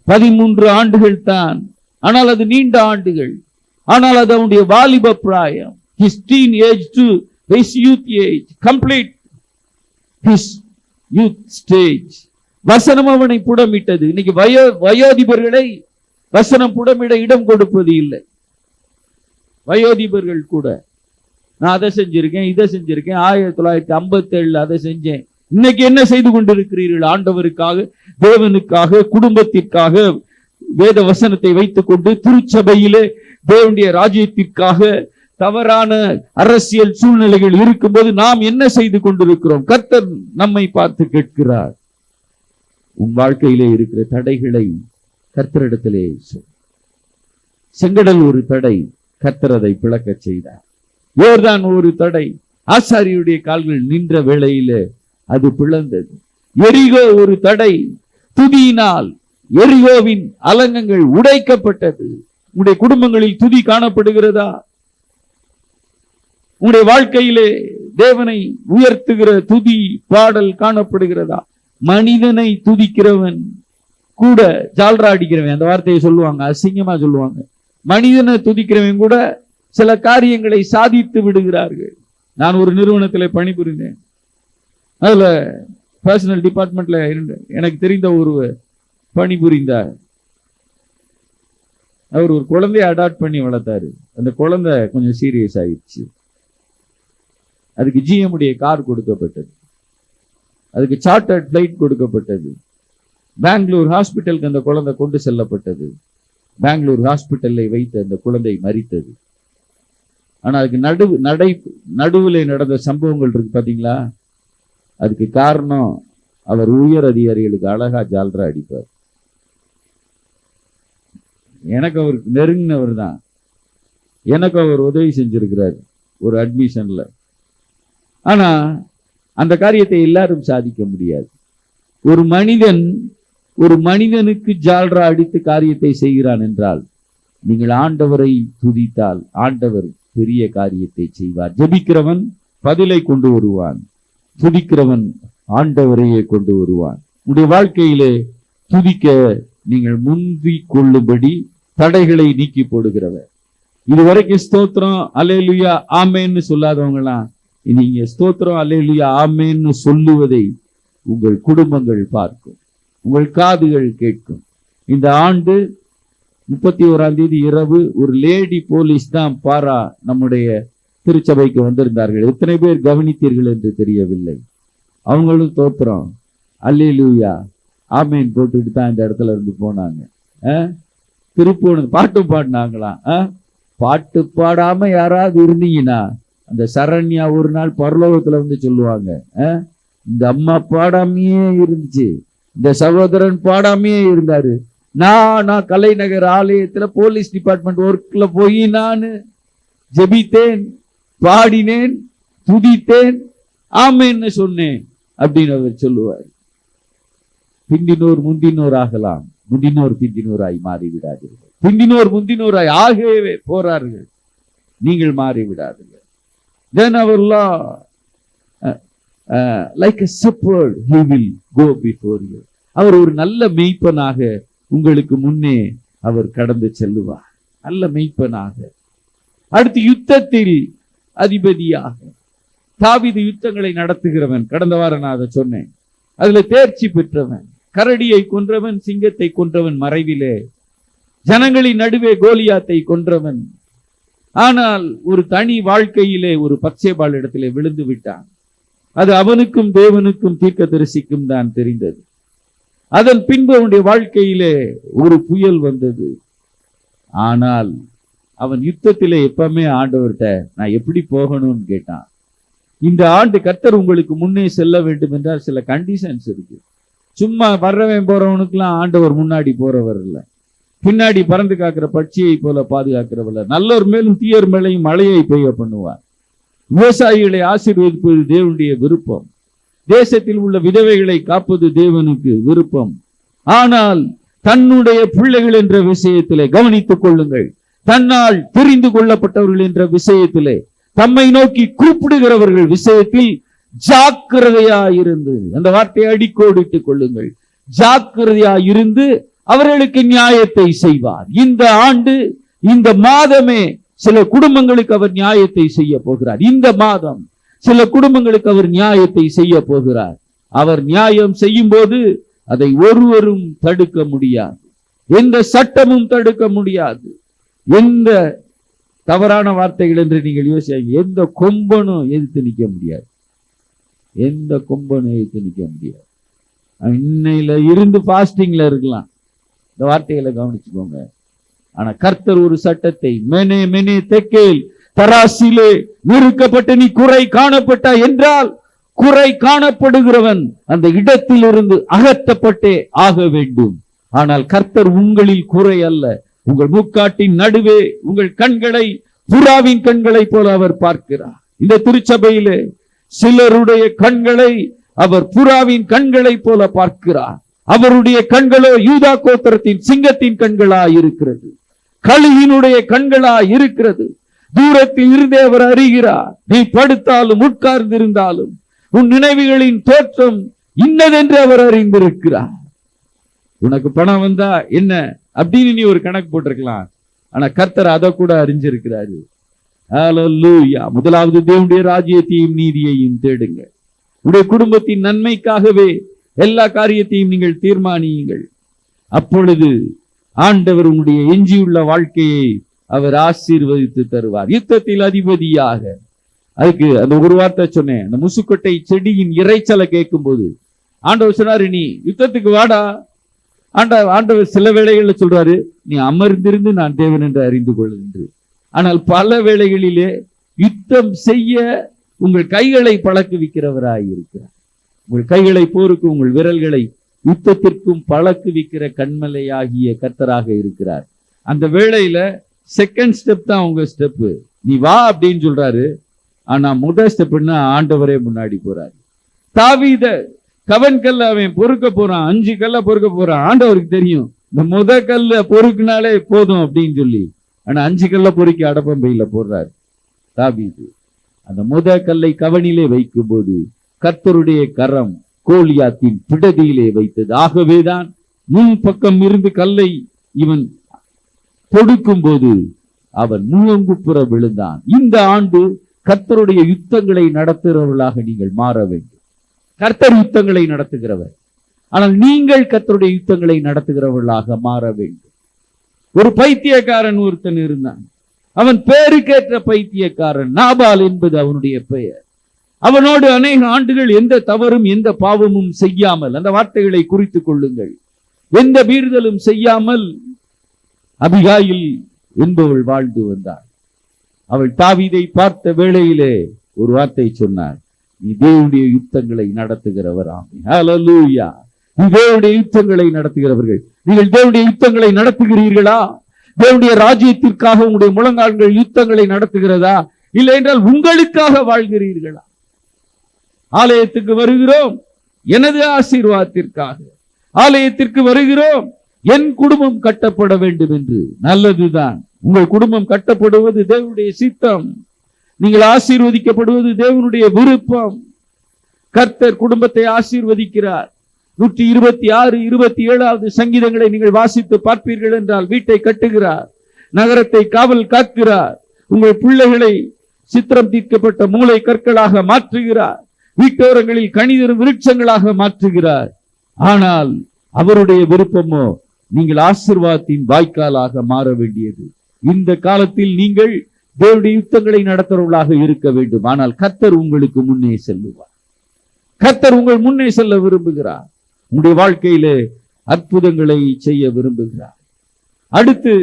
13 ஆண்டுகள் தான், ஆனால் அது நீண்ட ஆண்டுகள். ஆனால் அது அவனுடைய வாலிப பிராயம். His teen age to his youth age, complete his youth stage. வசனம் அவனை புடமிட்டது. இன்னைக்கு வயோதிபர்களை வசனம் புடமிட இடம் கொடுப்பது இல்லை. வயோதிபர்கள் கூட நான் அதை செஞ்சிருக்கேன், இதை செஞ்சிருக்கேன், 1957 அதை செஞ்சேன். இன்னைக்கு என்ன செய்து கொண்டிருக்கிறீர்கள்? ஆண்டவருக்காக, தேவனுக்காக, குடும்பத்திற்காக வேத வசனத்தை வைத்துக் கொண்டு திருச்சபையிலே தேவனுடைய ராஜ்யத்திற்காக தவறான அரசியல் சூழ்நிலைகள் இருக்கும்போது நாம் என்ன செய்து கொண்டிருக்கிறோம்? கர்த்தர் நம்மை பார்த்து கேட்கிறார். உன் வாழ்க்கையிலே இருக்கிற தடைகளை கர்த்தரிடத்திலே சொல். செங்கடல் ஒரு தடை, கர்த்தர் அதை பிளக்க செய்தார். யோர்தான் ஒரு தடை, ஆசாரியுடைய கால்கள் நின்ற வேளையிலே அது பிளந்தது. எரிகோ ஒரு தடை, துதியினால் எரிகோவின் அலங்கங்கள் உடைக்கப்பட்டது. உங்களுடைய குடும்பங்களில் துதி காணப்படுகிறதா? உங்களுடைய வாழ்க்கையிலே தேவனை உயர்த்துகிற துதி பாடல் காணப்படுகிறதா? மனிதனை துதிக்கிறவன் கூட ஜால்ரா அடிக்கிறவன், அந்த வார்த்தையை சொல்லுவாங்க, அசிங்கமா சொல்லுவாங்க. மனிதனை துதிக்கிறவன் கூட சில காரியங்களை சாதித்து விடுகிறார்கள். நான் ஒரு நிறுவனத்தில் பணிபுரிந்தேன். அதுல பர்சனல் டிபார்ட்மெண்ட்ல எனக்கு தெரிந்த ஒரு பணிபுரிந்தார். அவர் ஒரு குழந்தைய அடாப்ட் பண்ணி வளர்த்தாரு. அந்த குழந்தை கொஞ்சம் சீரியஸ் ஆயிடுச்சு. அதுக்கு GM உடைய கார் கொடுக்கப்பட்டது, அதுக்கு சார்ட்டர்ட் பிளைட் கொடுக்கப்பட்டது. பெங்களூர் ஹாஸ்பிட்டலுக்கு அந்த குழந்தை கொண்டு செல்லப்பட்டது. பெங்களூர் ஹாஸ்பிட்டலை வைத்து அந்த குழந்தை மரித்தது. ஆனா அதுக்கு நடுவில் நடந்த சம்பவங்கள் இருக்கு பாத்தீங்களா? அதுக்கு காரணம் அவர் உயர் அதிகாரிகளுக்கு அழகா ஜால்ரா அடிப்பார். எனக்கு அவருக்கு நெருங்கினவர் தான். எனக்கு அவர் உதவி செஞ்சிருக்கிறார் ஒரு அட்மிஷன்ல. ஆனா அந்த காரியத்தை எல்லாரும் சாதிக்க முடியாது. ஒரு மனிதனுக்கு ஜால்ரா அடித்து காரியத்தை செய்கிறான் என்றால், நீங்கள் ஆண்டவரை துதித்தால் ஆண்டவர் பெரிய காரியத்தை செய்வார். ஜெபிக்கிறவன் பதிலை கொண்டு வருவான், துதிக்கிறவன் ஆண்டவரையே கொண்டு வருவான். உங்களுடைய வாழ்க்கையிலே துதிக்க நீங்கள் முந்தி கொள்ளும்படி தடைகளை நீக்கி போடுகிறவர். இதுவரைக்கும் ஸ்தோத்திரம் அல்லேலூயா ஆமேன்னு சொல்லாதவங்களாம் நீங்க ஸ்தோத்திரம் அல்லேலூயா ஆமேன்னு சொல்லுவதை உங்கள் குடும்பங்கள் பார்க்கும், உங்கள் காதுகள் கேட்கும். இந்த ஆண்டு 31ஆம் தேதி இரவு ஒரு லேடி போலீஸ் தான் பாரா நம்முடைய திருச்சபைக்கு வந்திருந்தார்கள். எத்தனை பேர் கவனித்தீர்கள் என்று தெரியவில்லை. அவங்களும் தோத்திரம் அல்லேலூயா ஆமேன் போட்டுட்டு தான் இந்த இடத்துல இருந்து போனாங்க. திருப்பூர் பாட்டும் பாடினாங்களாம். பாட்டு பாடாம யாராவது இருந்தீங்கன்னா அந்த சரண்யா ஒரு நாள் பரலோகத்துல வந்து சொல்லுவாங்க, இந்த அம்மா பாடாமையே இருந்துச்சு, இந்த சகோதரன் பாடாமையே இருந்தாரு. நான் கலைநகர் ஆலயத்துல போலீஸ் டிபார்ட்மெண்ட் ஒர்க்ல போய் நான் ஜெபித்தேன், பாடினேன், துதித்தேன், ஆமேன்னு சொன்னேன் அப்படின்னு அவர் சொல்லுவார். பிந்தினோர் முந்தினோர் ஆகலாம், முந்தினோர் பிந்தினோராய் மாறிவிடாதீர்கள். பிந்தினோர் முந்தினோராய் ஆகவே போறார்கள், நீங்கள் மாறிவிடாதீர்கள். Then our Lord, like a shepherd, he will go before you. அவர் ஒரு நல்ல மெய்ப்பனாக உங்களுக்கு முன்னே அவர் கடந்து செல்லுவார், நல்ல மெய்ப்பனாக. அடுத்து யுத்தத்தில் அதிபதியாக தாவீது யுத்தங்களை நடத்துகிறவன். கடந்த வாரம் நான் அதை சொன்னேன். அதுல தேர்ச்சி பெற்றவன், கரடியை கொன்றவன், சிங்கத்தை கொன்றவன், மறைவிலே ஜனங்களின் நடுவே கோலியாத்தை கொன்றவன். ஆனால் ஒரு தனி வாழ்க்கையிலே ஒரு பத்சேபாள் இடத்திலே விழுந்து விட்டான். அது அவனுக்கும் தேவனுக்கும் தீர்க்கதரிசிக்கும் தான் தெரிந்தது. அதன் பின்பு அவனுடைய வாழ்க்கையிலே ஒரு புயல் வந்தது. ஆனால் அவன் யுத்தத்திலே எப்பவுமே ஆண்டவர்கிட்ட நான் எப்படி போகணும்னு கேட்டான். இந்த ஆண்டு கர்த்தர் உங்களுக்கு முன்னே செல்ல வேண்டும் என்றால் சில கண்டிஷன்ஸ் இருக்கு. சும்மா வர்றவன் போறவனுக்குலாம் ஆண்டவர் முன்னாடி போறவர் இல்லை, பின்னாடி பறந்து காக்கிற பட்சியை போல பாதுகாக்கிறவல்ல. நல்லோர் மேலும் தீயோர் மேலையும் மழையை பெய்ய பண்ணுவார். விவசாயிகளை ஆசீர்வதிப்பது தேவனுடைய விருப்பம். தேசத்தில் உள்ள விதவைகளை காப்பது தேவனுக்கு விருப்பம். ஆனால் தன்னுடைய பிள்ளைகள் என்ற விஷயத்திலே கவனித்துக் கொள்ளுங்கள். தன்னால் தெரிந்து கொள்ளப்பட்டவர்கள் என்ற விஷயத்திலே, தம்மை நோக்கி கூப்பிடுகிறவர்கள் விஷயத்தில் ஜாக்கிரதையாயிருந்து, அந்த வார்த்தையை அடிக்கோடிட்டுக் கொள்ளுங்கள், ஜாக்கிரதையாயிருந்து அவர்களுக்கு நியாயத்தை செய்வார். இந்த ஆண்டு, இந்த மாதமே சில குடும்பங்களுக்கு அவர் நியாயத்தை செய்ய போகிறார். இந்த மாதம் சில குடும்பங்களுக்கு அவர் நியாயத்தை செய்ய போகிறார். அவர் நியாயம் செய்யும் போது அதை ஒருவரும் தடுக்க முடியாது, எந்த சட்டமும் தடுக்க முடியாது. எந்த தவறான வார்த்தைகள் என்று நீங்கள் யோசிங்க, எந்த கொம்பனும் எதிர்த்து நிற்க முடியாது, எந்த கொம்பனும் எதிர்த்து நிற்க முடியாது. இன்னையில இருந்து பாஸ்டிங்ல இருக்கலாம், இந்த வார்த்தைகளை கவனிச்சுக்கோங்க. ஆனா கர்த்தர் ஒரு சட்டத்தை, மெனே மெனே தெக்கேல், தராசிலே நிறுக்கப்பட்ட நீ குறை காணப்பட்ட என்றால், குறை காணப்படுகிறவன் அந்த இடத்திலிருந்து அகற்றப்பட்டே ஆக வேண்டும். ஆனால் கர்த்தர் உங்களில் குறை அல்ல, உங்கள் முக்காட்டின் நடுவே உங்கள் கண்களை புறாவின் கண்களை போல அவர் பார்க்கிறார். இந்த திருச்சபையிலே சிலருடைய கண்களை அவர் புறாவின் கண்களை போல பார்க்கிறார். அவருடைய கண்களோ யூதா கோத்திரத்தின் சிங்கத்தின் கண்களா இருக்கிறது, கழுகினுடைய கண்களா இருக்கிறது. தூரத்தில் இருந்தே அவர் அறிகிறார். நீ படுத்தாலும் உட்கார்ந்திருந்தாலும் உன் நினைவுகளின் தோற்றம் இன்னதென்று அவர் அறிந்திருக்கிறார். உனக்கு பணம் வந்தா என்ன அப்படின்னு நீ ஒரு கணக்கு போட்டிருக்கலாம், ஆனா கர்த்தர் அதை கூட அறிஞ்சிருக்கிறாரு. ஹல்லேலூயா. முதலாவது தேவனுடைய ராஜ்யத்தையும் நீதியையும் தேடுங்க. உடைய குடும்பத்தின் நன்மைக்காகவே எல்லா காரியத்தையும் நீங்கள் தீர்மானியுங்கள். அப்பொழுது ஆண்டவர் உங்களுடைய எஞ்சியுள்ள வாழ்க்கையை அவர் ஆசீர்வதித்து தருவார். யுத்தத்தில் அதிபதியாக, அதுக்கு அந்த ஒரு வார்த்தை சொன்னேன், அந்த முசுக்கொட்டை செடியின் இறைச்சலை கேட்கும் போது ஆண்டவர் சொன்னாரு, நீ யுத்தத்துக்கு வாடா. ஆண்டவர் சில வேளைகளில் சொல்றாரு, நீ அமர்ந்திருந்து நான் தேவன் என்று அறிந்து கொள் என்று. ஆனால் பல வேளைகளிலே யுத்தம் செய்ய உங்கள் கைகளை பழக்குவிக்கிறவராய் இருக்கிறார். உங்கள் கைகளை போருக்கு, உங்கள் விரல்களை யுத்தத்திற்கும் பழக்குவிக்கிற கண்மலையாகிய கர்த்தராக இருக்கிறார். அந்த வேளையில செகண்ட் ஸ்டெப் தான் உங்க ஸ்டெப். நீ வா அப்படின்னு சொல்றாரு, ஆனா முதல் ஸ்டெப்னா ஆண்டவரே முன்னாடி போறாரு. தாவீத கவன் கல்ல அவன் பொறுக்க போறான், 5 கல்ல பொறுக்க போறான். ஆண்டவருக்கு தெரியும் இந்த முத கல்ல பொறுக்குனாலே போதும் அப்படின்னு சொல்லி, ஆனா 5 கல்ல பொறுக்கி அடப்பம்பையில போடுறாரு தாவீது. அந்த முத கல்லை கவனிலே வைக்கும் போது கர்த்தருடைய கரம் கோலியாத்தின் பிடதியிலே வைத்தது. ஆகவேதான் முன் பக்கம் இருந்து கல்லை இவன் தொடுக்கும் போது அவன் முழங்குப்புற விழுந்தான். இந்த ஆண்டு கர்த்தருடைய யுத்தங்களை நடத்துகிறவர்களாக நீங்கள் மாற வேண்டும். கர்த்தர் யுத்தங்களை நடத்துகிறவர், ஆனால் நீங்கள் கர்த்தருடைய யுத்தங்களை நடத்துகிறவர்களாக மாற வேண்டும். ஒரு பைத்தியக்காரன் ஒருத்தன் இருந்தான். அவன் பேருக்கேற்ற பைத்தியக்காரன், நாபால் என்பது அவனுடைய பெயர். அவனோடு அநேக ஆண்டுகள் எந்த தவறும் எந்த பாவமும் செய்யாமல், அந்த வார்த்தைகளை குறித்துக் கொள்ளுங்கள், எந்த மீறுதலும் செய்யாமல் அபிகாயில் என்பவள் வாழ்ந்து வந்தாள். அவள் தாவீதை பார்த்த வேளையிலே ஒரு வார்த்தை சொன்னார், நீ தேவனுடைய யுத்தங்களை நடத்துகிறவர். ஹல்லேலூயா. நீ தேவனுடைய யுத்தங்களை நடத்துகிறவர்கள். நீங்கள் தேவனுடைய யுத்தங்களை நடத்துகிறீர்களா? தேவனுடைய ராஜ்யத்திற்காக உங்களுடைய முழங்கால்கள் யுத்தங்களை நடத்துகிறதா? இல்லை என்றால் உங்களுக்காக வாழ்கிறீர்களா? ஆலயத்துக்கு வருகிறோம் எனது ஆசீர்வாதத்திற்காக, ஆலயத்திற்கு வருகிறோம் என் குடும்பம் கட்டப்பட வேண்டும் என்று. நல்லதுதான், உங்கள் குடும்பம் கட்டப்படுவது தேவனுடைய சித்தம், நீங்கள் ஆசீர்வதிக்கப்படுவது தேவனுடைய விருப்பம். கர்த்தர் குடும்பத்தை ஆசீர்வதிக்கிறார். 126, 27 சங்கீதங்களை நீங்கள் வாசித்து பார்ப்பீர்கள் என்றால், வீட்டை கட்டுகிறார், நகரத்தை காவல் காக்கிறார், உங்கள் பிள்ளைகளை சித்திரம் தீர்க்கப்பட்ட மூளை கற்களாக மாற்றுகிறார், வீட்டோரங்களில் கனிதரும் விருட்சங்களாக மாற்றுகிறார். ஆனால் அவருடைய விருப்பமோ நீங்கள் ஆசீர்வாதத்தின் வாய்க்காலாக மாற வேண்டியது. இந்த காலத்தில் நீங்கள் தேவனுடைய யுத்தங்களை நடத்துறவர்களாக இருக்க வேண்டும். ஆனால் கர்த்தர் உங்களுக்கு முன்னே செல்லுவார். கர்த்தர் உங்கள் முன்னே செல்ல விரும்புகிறார். உங்களுடைய வாழ்க்கையிலே அற்புதங்களை செய்ய விரும்புகிறார். அடுத்து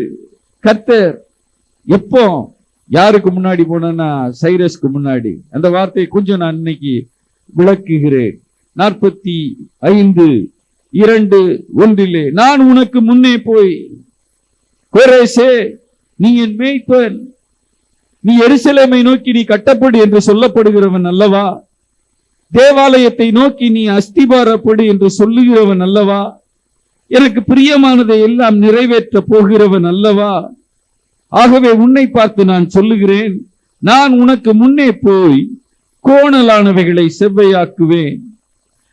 கர்த்தர் எப்போ யாருக்கு முன்னாடி போனா, சைரஸ்க்கு முன்னாடி. அந்த வார்த்தையை கொஞ்சம் நான் இன்னைக்கு விளக்குகிறேன். 45:2 நான் உனக்கு முன்னே போய், கோரேசே நீ என் மேய்ப்பன், நீ எருசலேமை நோக்கி நீ கட்டப்படு என்று சொல்லப்படுகிறவன் அல்லவா? தேவாலயத்தை நோக்கி நீ அஸ்திபாரப்படு என்று சொல்லுகிறவன் அல்லவா? எனக்கு பிரியமானதை எல்லாம் நிறைவேற்ற போகிறவன் அல்லவா? ஆகவே உன்னை பார்த்து நான் சொல்லுகிறேன், நான் உனக்கு முன்னே போய் கோணலானவைகளை செவ்வையாக்குவேன்,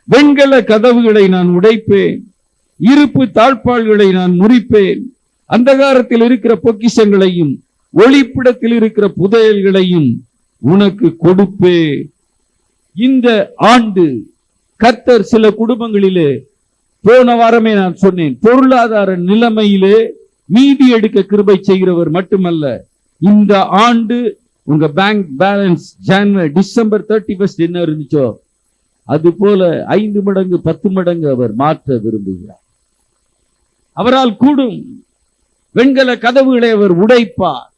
வெண்கல கதவுகளை நான் உடைப்பேன், இருப்பு தாழ்பாள்களை நான் முறிப்பேன், அந்தகாரத்தில் இருக்கிற பொக்கிஷங்களையும் ஒளிப்பிடத்தில் இருக்கிற புதையல்களையும் உனக்கு கொடுப்பேன். இந்த ஆண்டு கர்த்தர் சில குடும்பங்களிலே, போன வாரமே நான் சொன்னேன், பொருளாதார நிலைமையிலே மீதி எடுக்க கிருபை செய்கிறவர் மட்டுமல்ல, இந்த ஆண்டு உங்க பேங்க் பேலன்ஸ் டிசம்பர் 31 என்ன இருந்துச்சோ அது போல 5 மடங்கு 10 மடங்கு அவர் மாற்ற விரும்புகிறார். அவரால் கூடும். வெண்கல கதவுகளை அவர் உடைப்பார்.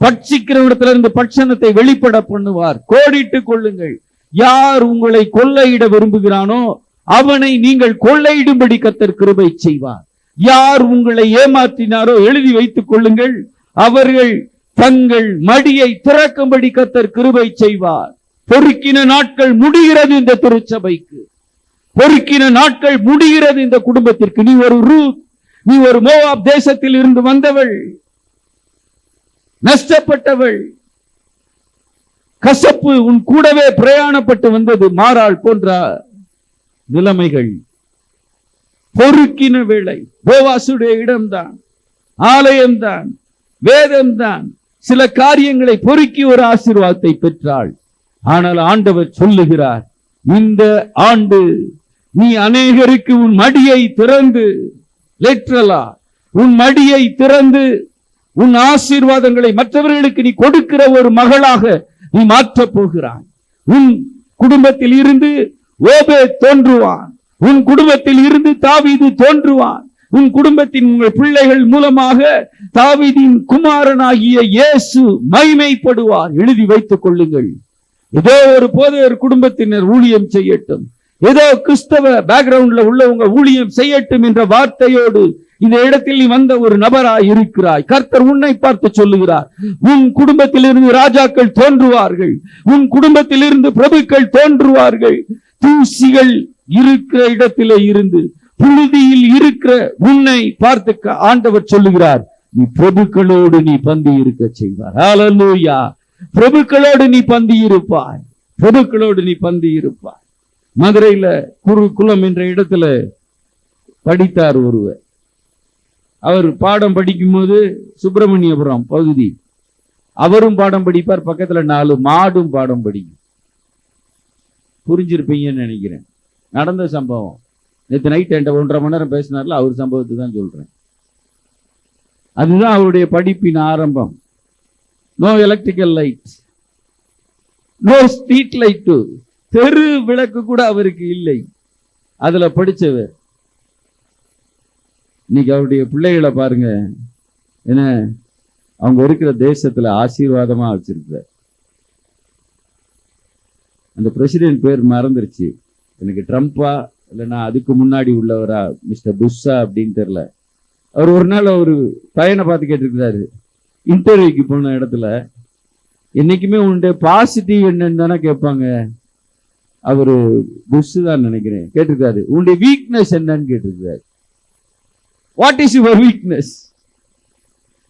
பட்சிக்கிற இடத்திலிருந்து பட்சணத்தை வெளிப்பட பண்ணுவார். கோடிட்டுக் கொள்ளுங்கள், யார் உங்களை கொள்ளையிட விரும்புகிறானோ அவனை நீங்கள் கொள்ளையிடும்படி கர்த்தர் கிருபை செய்வார். யார் உங்களை ஏமாற்றினாரோ எழுதி வைத்துக் கொள்ளுங்கள், அவர்கள் தங்கள் மடியை திறக்கும்படி கர்த்தர் கிருபை செய்வார். பொறுக்கின நாட்கள் முடிகிறது இந்த திருச்சபைக்கு, பொறுக்கின நாட்கள் முடிகிறது இந்த குடும்பத்திற்கு. நீ ஒரு ரூத், நீ ஒரு மோவாப் தேசத்தில் இருந்து வந்தவள், நஷ்டப்பட்டவள், கசப்பு உன் கூடவே பிரயாணப்பட்டு வந்தது, மாறாள் போன்ற நிலைமைகள். பொறுக்கின வேளை போவாசுடைய இடம்தான், ஆலயம்தான், வேதம்தான். சில காரியங்களை பொறுக்கி ஒரு ஆசீர்வாதத்தை பெற்றாள். ஆனால் ஆண்டவர் சொல்லுகிறார், இந்த ஆண்டு நீ அநேகருக்கு உன் மடியை திறந்து, லிட்டரலா உன் மடியை திறந்து உன் ஆசீர்வாதங்களை மற்றவர்களுக்கு நீ கொடுக்கிற ஒரு மகளாக நீ மாற்றப் போகிறாய். உன் குடும்பத்தில் இருந்து ஓபேத் தோன்றுவான், உன் குடும்பத்தில் இருந்து தாவீது தோன்றுவான், உன் குடும்பத்தின் உங்கள் பிள்ளைகள் மூலமாக தாவீதின் குமாரனாகிய இயேசு மகிமைப்படுவார். எழுதி வைத்துக் கொள்ளுங்கள். ஏதோ ஒரு போதையர் குடும்பத்தினர் ஊழியம் செய்யட்டும், ஏதோ கிறிஸ்தவ பேக்ரவுண்ட்ல உள்ளவங்க ஊழியம் செய்யட்டும் என்ற வார்த்தையோடு இந்த இடத்தில் நீ வந்த ஒரு நபராய் இருக்கிறாய். கர்த்தர் உன்னை பார்த்து சொல்லுகிறார், உன் குடும்பத்திலிருந்து ராஜாக்கள் தோன்றுவார்கள், உன் குடும்பத்திலிருந்து பிரபுக்கள் தோன்றுவார்கள். தூசிகள் இருக்கிற இடத்திலே இருந்து புழுதியில் இருக்கிற உன்னை பார்த்து ஆண்டவர் சொல்லுகிறார், நீ பிரபுக்களோடு நீ பந்தி இருக்க செய்வார். ஹல்லேலூயா. பிரபுக்களோடு நீ பந்தி இருப்பாய், பிரபுக்களோடு நீ பந்தி இருப்பாய். மதுரையில குருகுலம் என்ற இடத்துல படித்தார் ஒருவர். அவர் பாடம் படிக்கும் போது சுப்பிரமணியபுரம் பகுதி, அவரும் பாடம் படிப்பார், பக்கத்துல 4 மாடும் பாடம் படிக்கும். புரிஞ்சிருப்பீங்கன்னு நினைக்கிறேன். நடந்த சம்பவம். நேற்று நைட் என்கிட்ட 1.5 மணி நேரம் பேசினார்ல, அவர் சம்பவத்தை தான் சொல்றேன். அதுதான் அவருடைய படிப்பின் ஆரம்பம். No electrical light, no street light, தெரு விளக்கு கூட அவருக்கு இல்லை. அதுல படிச்சவர். இன்னைக்கு அவருடைய பிள்ளைகளை பாருங்க, என்ன அவங்க இருக்கிற தேசத்துல ஆசீர்வாதமா வச்சிருக்க. அந்த பிரசிடென்ட் பேர் மறந்துருச்சு எனக்கு, ட்ரம்பா இல்லைன்னா அதுக்கு முன்னாடி உள்ளவரா, மிஸ்டர் புஷ்ஷா அப்படின்னு தெரியல. அவர் ஒரு நாள் ஒரு பையனை பார்த்து கேட்டிருக்கிறாரு, இன்டர்வியூக்கு போன இடத்துல, என்னைக்குமே உன்னுடைய பாசிட்டிவ் என்னன்னு தானே கேட்பாங்க. அவரு புஷ் தான் நினைக்கிறேன், கேட்டிருக்காரு, உன்னுடைய வீக்னஸ் என்னன்னு கேட்டிருக்காரு. What is your weakness?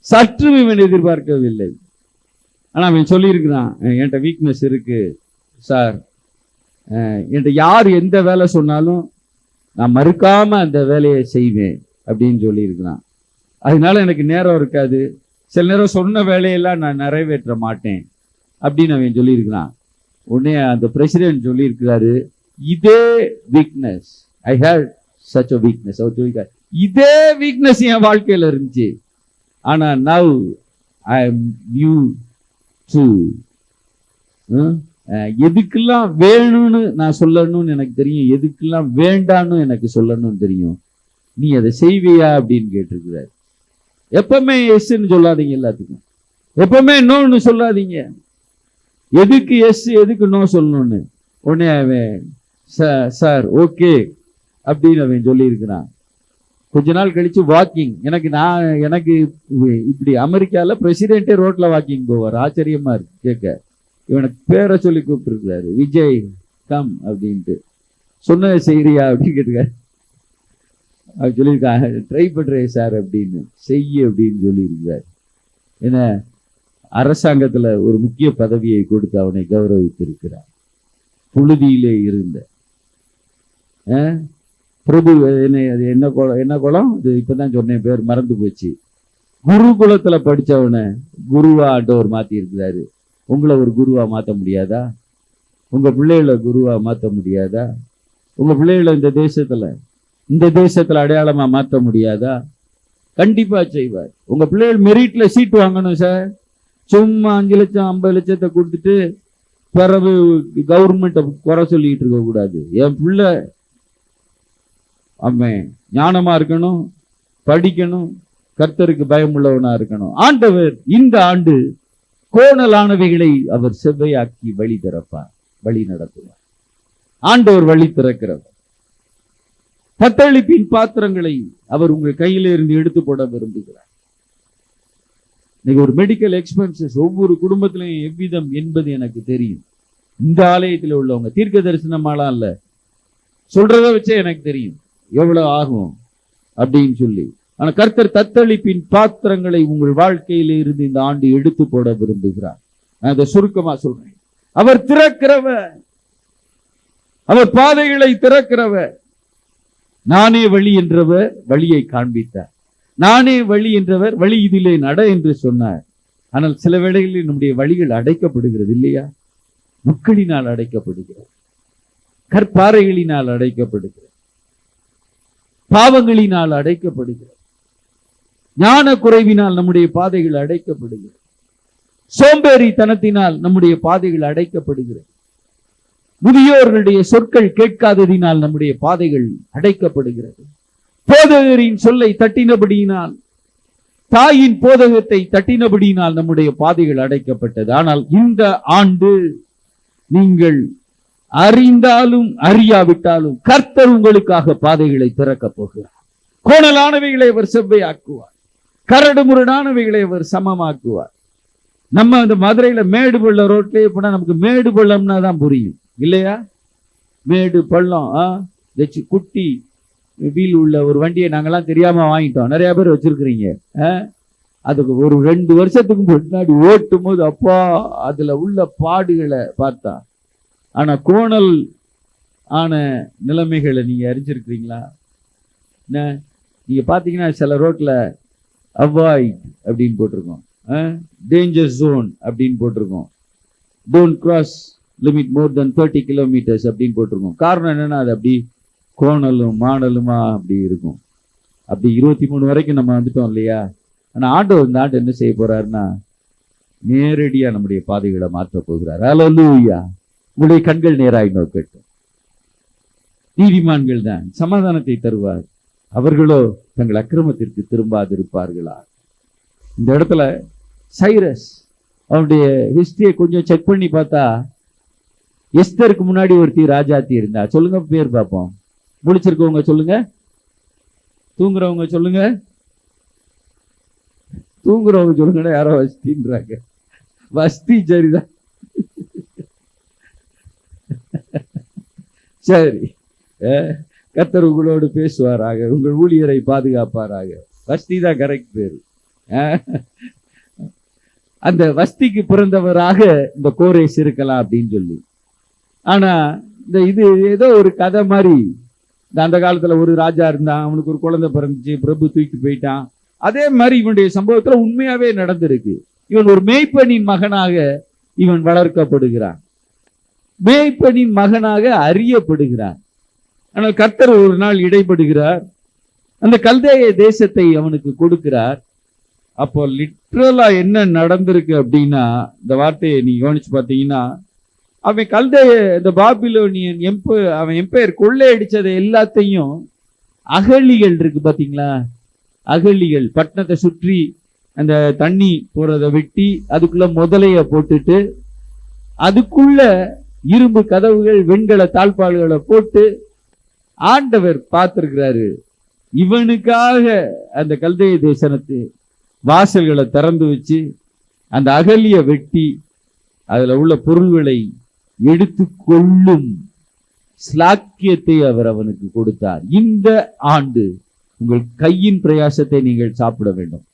சற்று இவன் எதிர்பார்க்கவில்லை. ஆனா அவன் சொல்லியிருக்கிறான், என்கிட்ட வீக்னஸ் இருக்கு சார், என்கிட்ட யார் எந்த வேலை சொன்னாலும் நான் மறுக்காம அந்த வேலையை செய்வேன் அப்படின்னு சொல்லியிருக்கிறான். அதனால எனக்கு நேரம் இருக்காது, சில நேரம் சொன்ன வேலையெல்லாம் நான் நிறைவேற்ற மாட்டேன் அப்படின்னு அவன் சொல்லியிருக்கிறான். உடனே அந்த பிரசிடென்ட் சொல்லியிருக்கிறாரு, இதே weakness, I have such a weakness. அவர் சொல்லியிருக்காரு, இதே வீக்னஸ் என் வாழ்க்கையில இருந்துச்சு, ஆனா now I am new to. எதுக்கெல்லாம் வேணும்னு நான் சொல்லணும்னு எனக்கு தெரியும், எதுக்கெல்லாம் வேண்டான்னு எனக்கு சொல்லணும்னு தெரியும், நீ அதை செய்வியா அப்படின்னு கேட்டிருக்கிறார். எப்பவுமே எஸ்ன்னு சொல்லாதீங்க, எல்லாத்துக்கும் எப்பவுமே நோன்னு சொல்லாதீங்க. எதுக்கு எஸ் எதுக்கு நோ சொல்லணும்னு. உடனே அவன் சார் ஓகே அப்படின்னு அவன் சொல்லியிருக்கிறான். கொஞ்ச நாள் கழிச்சு வாக்கிங், எனக்கு இப்படி அமெரிக்கால பிரசிடென்டே ரோட்ல வாக்கிங் போவார். ஆச்சரியமா இருக்கு கேட்க. இவனுக்கு பேரை சொல்லி கூப்பிட்டு இருக்காரு, விஜய் கம் அப்படின்ட்டு. சொன்ன செய்யறியா அப்படின்னு கேட்டுக்காரு. அவர் சொல்லியிருக்காங்க, ட்ரை பண்றேன் சார் அப்படின்னு, செய்ய அப்படின்னு சொல்லியிருக்கார். ஏன்னா அரசாங்கத்துல ஒரு முக்கிய பதவியை கொடுத்து அவனை கௌரவித்திருக்கிறார். புழுதியிலே இருந்த பிரபு என்ன குலம் இது, இப்பதான் சொன்னேன், பேர் மறந்து போச்சு. குருகுலத்துல படிச்சவனை குருவா ஆண்டவர் மாத்தி இருக்கிறாரு. உங்களை ஒரு குருவா மாத்த முடியாதா? உங்க பிள்ளைகளை குருவா மாத்த முடியாதா? உங்க பிள்ளைகளை இந்த தேசத்துல அடையாளமா மாத்த முடியாதா? கண்டிப்பா செய்வார். உங்க பிள்ளைகள் மெரிட்ல சீட் வாங்கணும் சார். சும்மா 5 லட்சம் 50 லட்சத்தை கொடுத்துட்டு பிறகு கவர்மெண்ட்டை குறை சொல்லிட்டு இருக்க கூடாது. என் பிள்ளை அவன் ஞானமா இருக்கணும், படிக்கணும், கர்த்தருக்கு பயமுள்ளவனா இருக்கணும். ஆண்டவர் இந்த ஆண்டு கோணலானவைகளை அவர் செவ்வையாக்கி வழி திறப்பார், வழி நடத்துவார். ஆண்டவர் வழி திறக்கிறவர். தத்தளிப்பின் பாத்திரங்களை அவர் உங்கள் கையில இருந்து எடுத்து போட விரும்புகிறார். இன்னைக்கு ஒரு மெடிக்கல் எக்ஸ்பென்சஸ் ஒவ்வொரு குடும்பத்திலையும் எவ்விதம் என்பது எனக்கு தெரியும். இந்த ஆலயத்தில் உள்ளவங்க தீர்க்க தரிசனமாலாம் இல்ல, சொல்றத வச்சே எனக்கு தெரியும் எவ்வளவு ஆகும் அப்படின்னு சொல்லி. ஆனா கர்த்தர் தத்தளிப்பின் பாத்திரங்களை உங்கள் வாழ்க்கையில இருந்து இந்த ஆண்டு எடுத்து போட விரும்புகிறார். நான் இதை சுருக்கமா சொல்றேன். அவர் திறக்கிறவர், அவர் பாதைகளை திறக்கிறவர். நானே வழி என்றவர் வழியை காண்பித்தார். நானே வழி என்றவர் வழி இதிலே நட என்று சொன்னார். ஆனால் சில வேளைகளில் நம்முடைய வழிகள் அடைக்கப்படுகிறது இல்லையா? முட்களினால் அடைக்கப்படுகிறது, கற்பாறைகளினால் அடைக்கப்படுகிறது, பாவங்களினால் அடைக்கப்படுகிறது, ஞான குறைவினால் நம்முடைய பாதைகள் அடைக்கப்படுகிறது, சோம்பேறித்தனத்தினால் நம்முடைய பாதைகள் அடைக்கப்படுகிறது, முதியோர்களுடைய சொற்கள் கேட்காததினால் நம்முடைய பாதைகள் அடைக்கப்படுகிறது, போதகரின் சொல்லை தட்டினபடியினால், தாயின் போதகத்தை தட்டினபடியினால் நம்முடைய பாதைகள் அடைக்கப்பட்டது. ஆனால் இந்த ஆண்டு நீங்கள் அறிந்தாலும் அறியாவிட்டாலும் கர்த்தர் உங்களுக்காக பாதைகளை திறக்கப் போகிறார். கோணலானவைகளை அவர் செவ்வையாக்குவார், கரடு முரடானவைகளை அவர் சமமாக்குவார். நம்ம அந்த மதுரையில மேடு பள்ள ரோட்லயே போனா நமக்கு மேடு பள்ளம்னா தான் புரியும் இல்லையா? மேடு பள்ளம் குட்டி வீல் உள்ள ஒரு வண்டியை நாங்கெல்லாம் தெரியாம வாங்கிட்டோம். நிறைய பேர் வச்சிருக்கிறீங்க. அதுக்கு ஒரு 2 வருஷத்துக்கு முன்னாடி ஓட்டும் போது அப்பா அதுல உள்ள பாடுகளை பார்த்தா. ஆனா கோணல் ஆன நிலைமைகளை நீங்க அறிஞ்சிருக்கிறீங்களா? நீங்க பாத்தீங்கன்னா சில ரோட்ல அவாய்ட் அப்படின்னு போட்டிருக்கோம், டேஞ்சர் ஜோன் அப்படின்னு போட்டிருக்கோம், don't cross limit more then 30 kilometres அப்படின்னு போட்டிருக்கோம். காரணம் என்னன்னா அது அப்படி கோணலும் மாடலுமா அப்படி இருக்கும். அப்படி 23 வரைக்கும் நம்ம வந்துட்டோம் இல்லையா? ஆனா ஆண்டவர் இந்த ஆண்டு என்ன செய்ய போறாருன்னா நேரடியா நம்முடைய பாதைகளை மாற்ற போகிறார். அல்லேலூயா. உங்களுடைய கண்கள் நேராய் நோக்கட்டும். நீதிமான்கள் தான் சமாதானத்தை தருவார், அவர்களோ தங்கள் அக்கிரமத்திற்கு திரும்பாதிருப்பார்களா. இந்த இடத்துல சைரஸ் அவனுடைய ஹிஸ்டரியை கொஞ்சம் செக் பண்ணி பார்த்தா எஸ்தருக்கு முன்னாடி ஒருத்தி ராஜாத்தி இருந்தா. சொல்லுங்க பேர் பார்ப்போம். முழிச்சிருக்கவங்க சொல்லுங்க, தூங்குறவங்க சொல்லுங்க, தூங்குறவங்க சொல்லுங்க. யாரோ வஸ்தின்றாங்க. வஸ்தி சரிதான். சரி, கர்த்தர் உங்களோடு பேசுவாராக, உங்கள் ஊழியரை பாதுகாப்பாராக. வஸ்தி தான் கரெக்ட் பேரு. அந்த வஸ்திக்கு பிறந்தவராக இந்த கோரேஸ் இருக்கலாம் அப்படின்னு சொல்லி. ஆனா இந்த இது ஏதோ ஒரு கதை மாதிரி. அந்த காலத்துல ஒரு ராஜா இருந்தான், அவனுக்கு ஒரு குழந்தை பிறந்துச்சு, பிரபு தூக்கி போயிட்டான். அதே மாதிரி இவனுடைய சம்பவத்துல உண்மையாவே நடந்திருக்கு. இவன் ஒரு மேய்ப்பனின் மகனாக இவன் வளர்க்கப்படுகிறான், மேய்ப்பனின் மகனாக அறியப்படுகிறான். ஆனால் கர்த்தர் ஒரு நாள் இடைப்படுகிறார், அந்த கல்தேய தேசத்தை அவனுக்கு கொடுக்கிறார். அப்போ லிட்ரலா என்ன நடந்திருக்கு அப்படின்னா, இந்த வார்த்தையை நீ கவனிச்சு பார்த்தீங்கன்னா, அவன் கல்தேய இந்த பாபிலோனியன் அவன் எம்பையர் கொள்ளையடிச்சதை எல்லாத்தையும் அகழிகள் இருக்கு பாத்தீங்களா, அகழிகள் பட்டணத்தை சுற்றி அந்த தண்ணி போறதை வெட்டி அதுக்குள்ள முதலைய போட்டுட்டு அதுக்குள்ள இரும்பு கதவுகள் வெண்கல தாழ்பால்களை போட்டு ஆண்டவர் பார்த்திருக்கிறாரு. இவனுக்காக அந்த கல்தேய தேசத்து வாசல்களை திறந்து வச்சு அந்த அகலிய வெட்டி அதுல உள்ள பொருள்களை எடுத்து கொள்ளும் ஸ்லாக்கியத்தை அவர் அவனுக்கு கொடுத்தார். இந்த ஆண்டு உங்கள் கையின் பிரயாசத்தை நீங்கள் சாப்பிட வேண்டும்.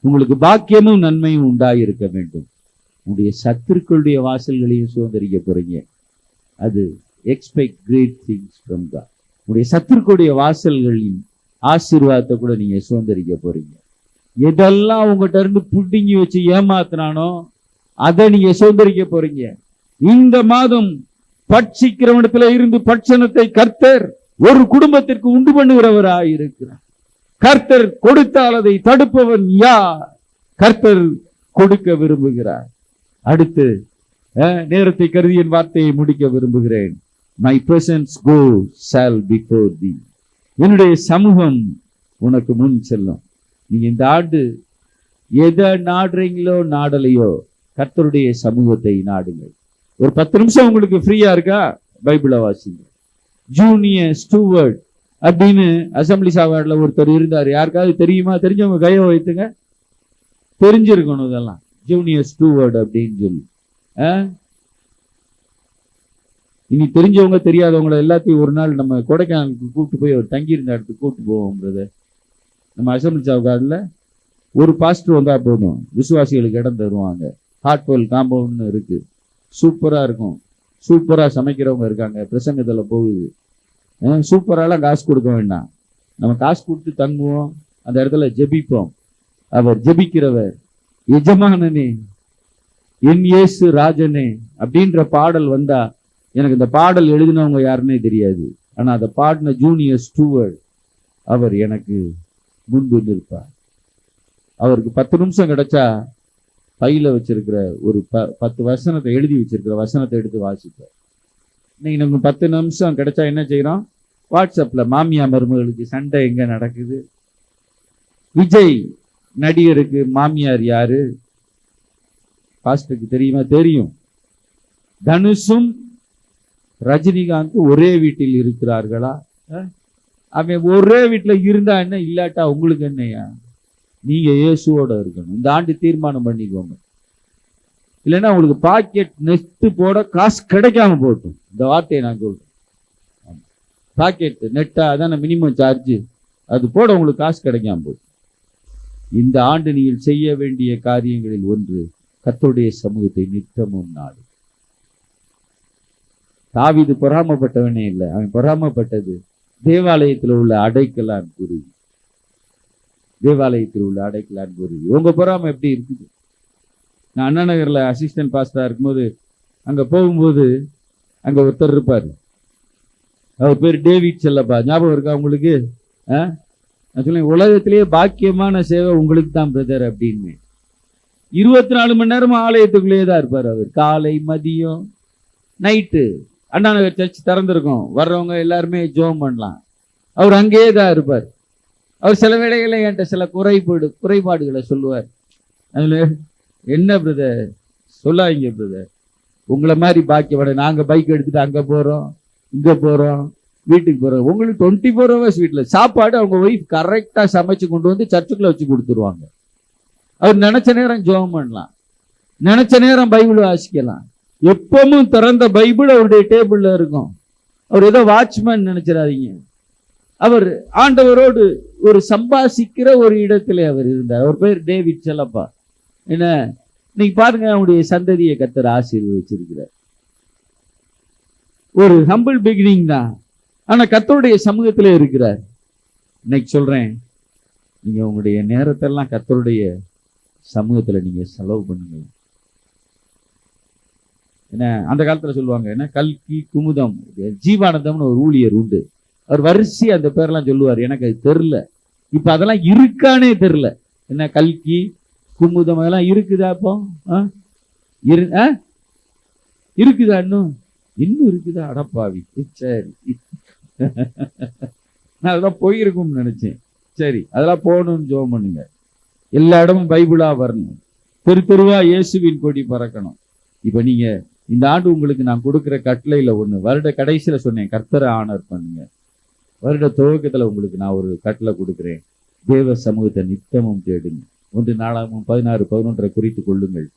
உங்களுக்கு பாக்கியமும் நன்மையும் உண்டாயிருக்க வேண்டும். உங்களுடைய சத்துருக்களுடைய வாசல்களையும் சுதந்திரிக்க போறீங்க. அது expect great things from God. உங்களுடைய சத்துருக்களுடைய வாசல்களின் ஆசீர்வாதத்தை கூட நீங்க சுதந்திரிக்க போறீங்க. எதெல்லாம் உங்ககிட்ட இருந்து புட்டிங்கி வச்சு ஏமாத்தினானோ அதை நீங்க சுதந்திரிக்க போறீங்க. இந்த மாதம் பட்சிக்கிறவனிடத்துல இருந்து பட்சணத்தை கர்த்தர் ஒரு குடும்பத்திற்கு உண்டு பண்ணுகிறவராய் இருக்கிறார். கர்த்தர் கொடுத்தால் அதை தடுப்பவன் யார்? கர்த்தர் கொடுக்க விரும்புகிறார். அடுத்து நேரத்தை கருதி என் வார்த்தையை முடிக்க விரும்புகிறேன். My presence go shall before thee. என்னுடைய சமூகம் உனக்கு முன் செல்லும். நீங்க இந்த ஆண்டு எதை நாடுறீங்களோ நாடலையோ கர்த்தருடைய சமூகத்தை நாடுங்கள். ஒரு 10 நிமிஷம் உங்களுக்கு ஃப்ரீயா இருக்கா? பைபிளை வாசிங்க. ஜூனியர் ஸ்டூவர்ட் அப்படின்னு அசம்பிளி சாவார்ட்ல ஒருத்தர் இருந்தார். யாருக்காவது தெரியுமா? தெரிஞ்சவங்க கையை வைத்துங்க. தெரிஞ்சிருக்கணும் இதெல்லாம். ஜூனியர் ஸ்டூவர்ட் அப்படின்னு சொல்லி இனி தெரிஞ்சவங்க தெரியாதவங்கள எல்லாத்தையும் ஒரு நாள் நம்ம கொடைக்கானலுக்கு கூப்பிட்டு போய் அவர் தங்கியிருந்த இடத்துக்கு கூப்பிட்டு போவோம் பிரதர். நம்ம அசம்பிளி சாவுகார்டில் ஒரு பாஸ்டர் வந்தா போதும், விசுவாசிகளுக்கு இடம் தருவாங்க. ஹார்ட்வெல் காம்பவுண்ட்னு இருக்கு, சூப்பரா இருக்கும். சூப்பரா சமைக்கிறவங்க இருக்காங்க, பிரசங்கத்துல போகுது. சூப்பராலாம் காசு கொடுக்க வேண்டாம், நம்ம காசு கொடுத்து தங்குவோம், அந்த இடத்துல ஜெபிப்போம். அவர் ஜெபிக்கிறவர், எஜமானனே என் இயேசு ராஜனே அப்படின்ற பாடல் வந்தா, எனக்கு இந்த பாடல் எழுதினவங்க யாருன்னே தெரியாது, ஆனா அதை பாடின ஜூனியர் ஸ்டூவர்ட் அவர் எனக்கு முன்பு நிற்பார். அவருக்கு 10 நிமிஷம் கிடைச்சா பையில வச்சிருக்கிற ஒரு 10 வசனத்தை எழுதி வச்சிருக்கிற வசனத்தை எடுத்து வாசிப்பார். இன்னைக்கு நமக்கு 10 நிமிஷம் கிடைச்சா என்ன செய்யறோம்? வாட்ஸ்அப்ல மாமியா மருமகளுக்கு சண்டை எங்க நடக்குது, விஜய் நடிகருக்கு மாமியார் யாரு, பாஸ்டருக்கு தெரியுமா? தெரியும். தனுஷும் ரஜினிகாந்த் ஒரே வீட்டில் இருக்கிறார்களா? அவன் ஒரே வீட்டுல இருந்தா என்ன, இல்லாட்டா உங்களுக்கு என்னையா? நீங்க இயேசுவோட இருக்கணும். இந்த ஆண்டு தீர்மானம் பண்ணிக்கோங்க. இல்லைன்னா உங்களுக்கு பாக்கெட் நெட் போட காசு கிடைக்காம போட்டும். இந்த வார்த்தையை நான் சொல்றேன். பாக்கெட் நெட்டா அதான மினிமம் சார்ஜ், அது போட உங்களுக்கு காசு கிடைக்காம போட்டும். இந்த ஆண்டு நீங்கள் செய்ய வேண்டிய காரியங்களில் ஒன்று, கர்த்தருடைய சமூகத்தை நித்தமும் நாடு. தாவீது பொறாமப்பட்டவனே இல்லை, அவன் பொறாமப்பட்டது தேவாலயத்தில் உள்ள அடைக்கலான் குருவி. தேவாலயத்தில் உள்ள அடைக்கலான் குருவி. உங்க பொறாமை எப்படி இருக்குது? நான் அண்ணா நகர்ல அசிஸ்டன்ட் பாஸ்டரா இருக்கும்போது அங்க போகும்போது அங்க ஒருத்தர் இருப்பாரு, அவர் பேர் டேவிட் செல்லப்பா. ஞாபகம் இருக்கா உங்களுக்கு? நான் சொல்லுவேன், உலகத்திலேயே பாக்கியமான சேவை உங்களுக்கு தான் பிரதர் அப்படின்னு. 24 மணி நேரமும் ஆலயத்துக்குள்ளேயே தான் இருப்பார் அவர். காலை மதியம் நைட்டு அண்ணா நகர் சர்ச் திறந்திருக்கும், வர்றவங்க எல்லாருமே ஜெபம் பண்ணலாம். அவர் அங்கேயே தான் இருப்பார். அவர் சில வேளைகளில் என்கிட்ட சில குறைபாடுகளை சொல்லுவார். அதில் என்ன பிரதர் சொல்லாதீங்க பிரதர், உங்களை மாதிரி பாக்கியப்பட நாங்கள் பைக் எடுத்துட்டு அங்கே போகிறோம், இங்கே போகிறோம், வீட்டுக்கு போகிறோம். உங்களுக்கு 24 hours வீட்டில் சாப்பாடு அவங்க ஒய்ஃப் கரெக்டாக சமைச்சு கொண்டு வந்து சர்ச்சுக்குள்ளே வச்சு கொடுத்துருவாங்க. அவர் நினைச்ச நேரம் ஜெபம் பண்ணலாம், நினைச்ச நேரம் பைபிள் வாசிக்கலாம். எப்பவும் திறந்த பைபிள் அவருடைய டேபிள்ல இருக்கும். அவர் ஏதோ வாட்ச்மேன் நினைச்சிடாதீங்க. அவர் ஆண்டவரோடு ஒரு சம்பாசிக்கிற ஒரு இடத்துல அவர் இருந்தார். அவர் பேர் டேவிட் செல்லப்பா. என்ன நீங்க பாருங்க, அவருடைய சந்ததியை கர்த்தர் ஆசீர்வதிச்சிருக்கிறார். ஒரு ஹம்பிள் பிகினிங் தான், ஆனா கர்த்தருடைய சமூகத்திலே இருக்கிறார். இன்னைக்கு சொல்றேன், நீங்க உங்களுடைய நேரத்தெல்லாம் கர்த்தருடைய சமூகத்துல நீங்க செலவு பண்ணுங்க. என்ன அந்த காலத்துல சொல்லுவாங்க, என்ன கல்கி குமுதம் ஜீவானந்தம்னு ஒரு ஊழியர் உண்டு. அவர் வரிசை அந்த பேரெல்லாம் சொல்லுவார். எனக்கு அது தெரில, இப்ப அதெல்லாம் இருக்கானே தெரில. என்ன கல்கி குமுதம் அதெல்லாம் இருக்குதா? அப்போ இருக்குதா? இன்னும் இருக்குதா? அடப்பாவி. சரி, நான் அதெல்லாம் போயிருக்கும்னு நினைச்சேன். சரி, அதெல்லாம் போகணும்னு ஜெபம் பண்ணுங்க. எல்லா இடமும் பைபிளா வரணும், தெருவா இயேசுவின் கொடி பறக்கணும். இப்ப நீங்க இந்த ஆண்டு உங்களுக்கு நான் கொடுக்குற கட்டளையில ஒண்ணு, வருட கடைசியில சொன்னேன், கர்த்தரை ஆனர் பண்ணுங்க. வருட துவக்கத்துல உங்களுக்கு நான் ஒரு கட்டளை கொடுக்குறேன், தேவ சமூகத்தை நித்தமும் தேடுங்க. 1 நாளாகமம் 16:11 குறித்து கொள்ளுங்கள்.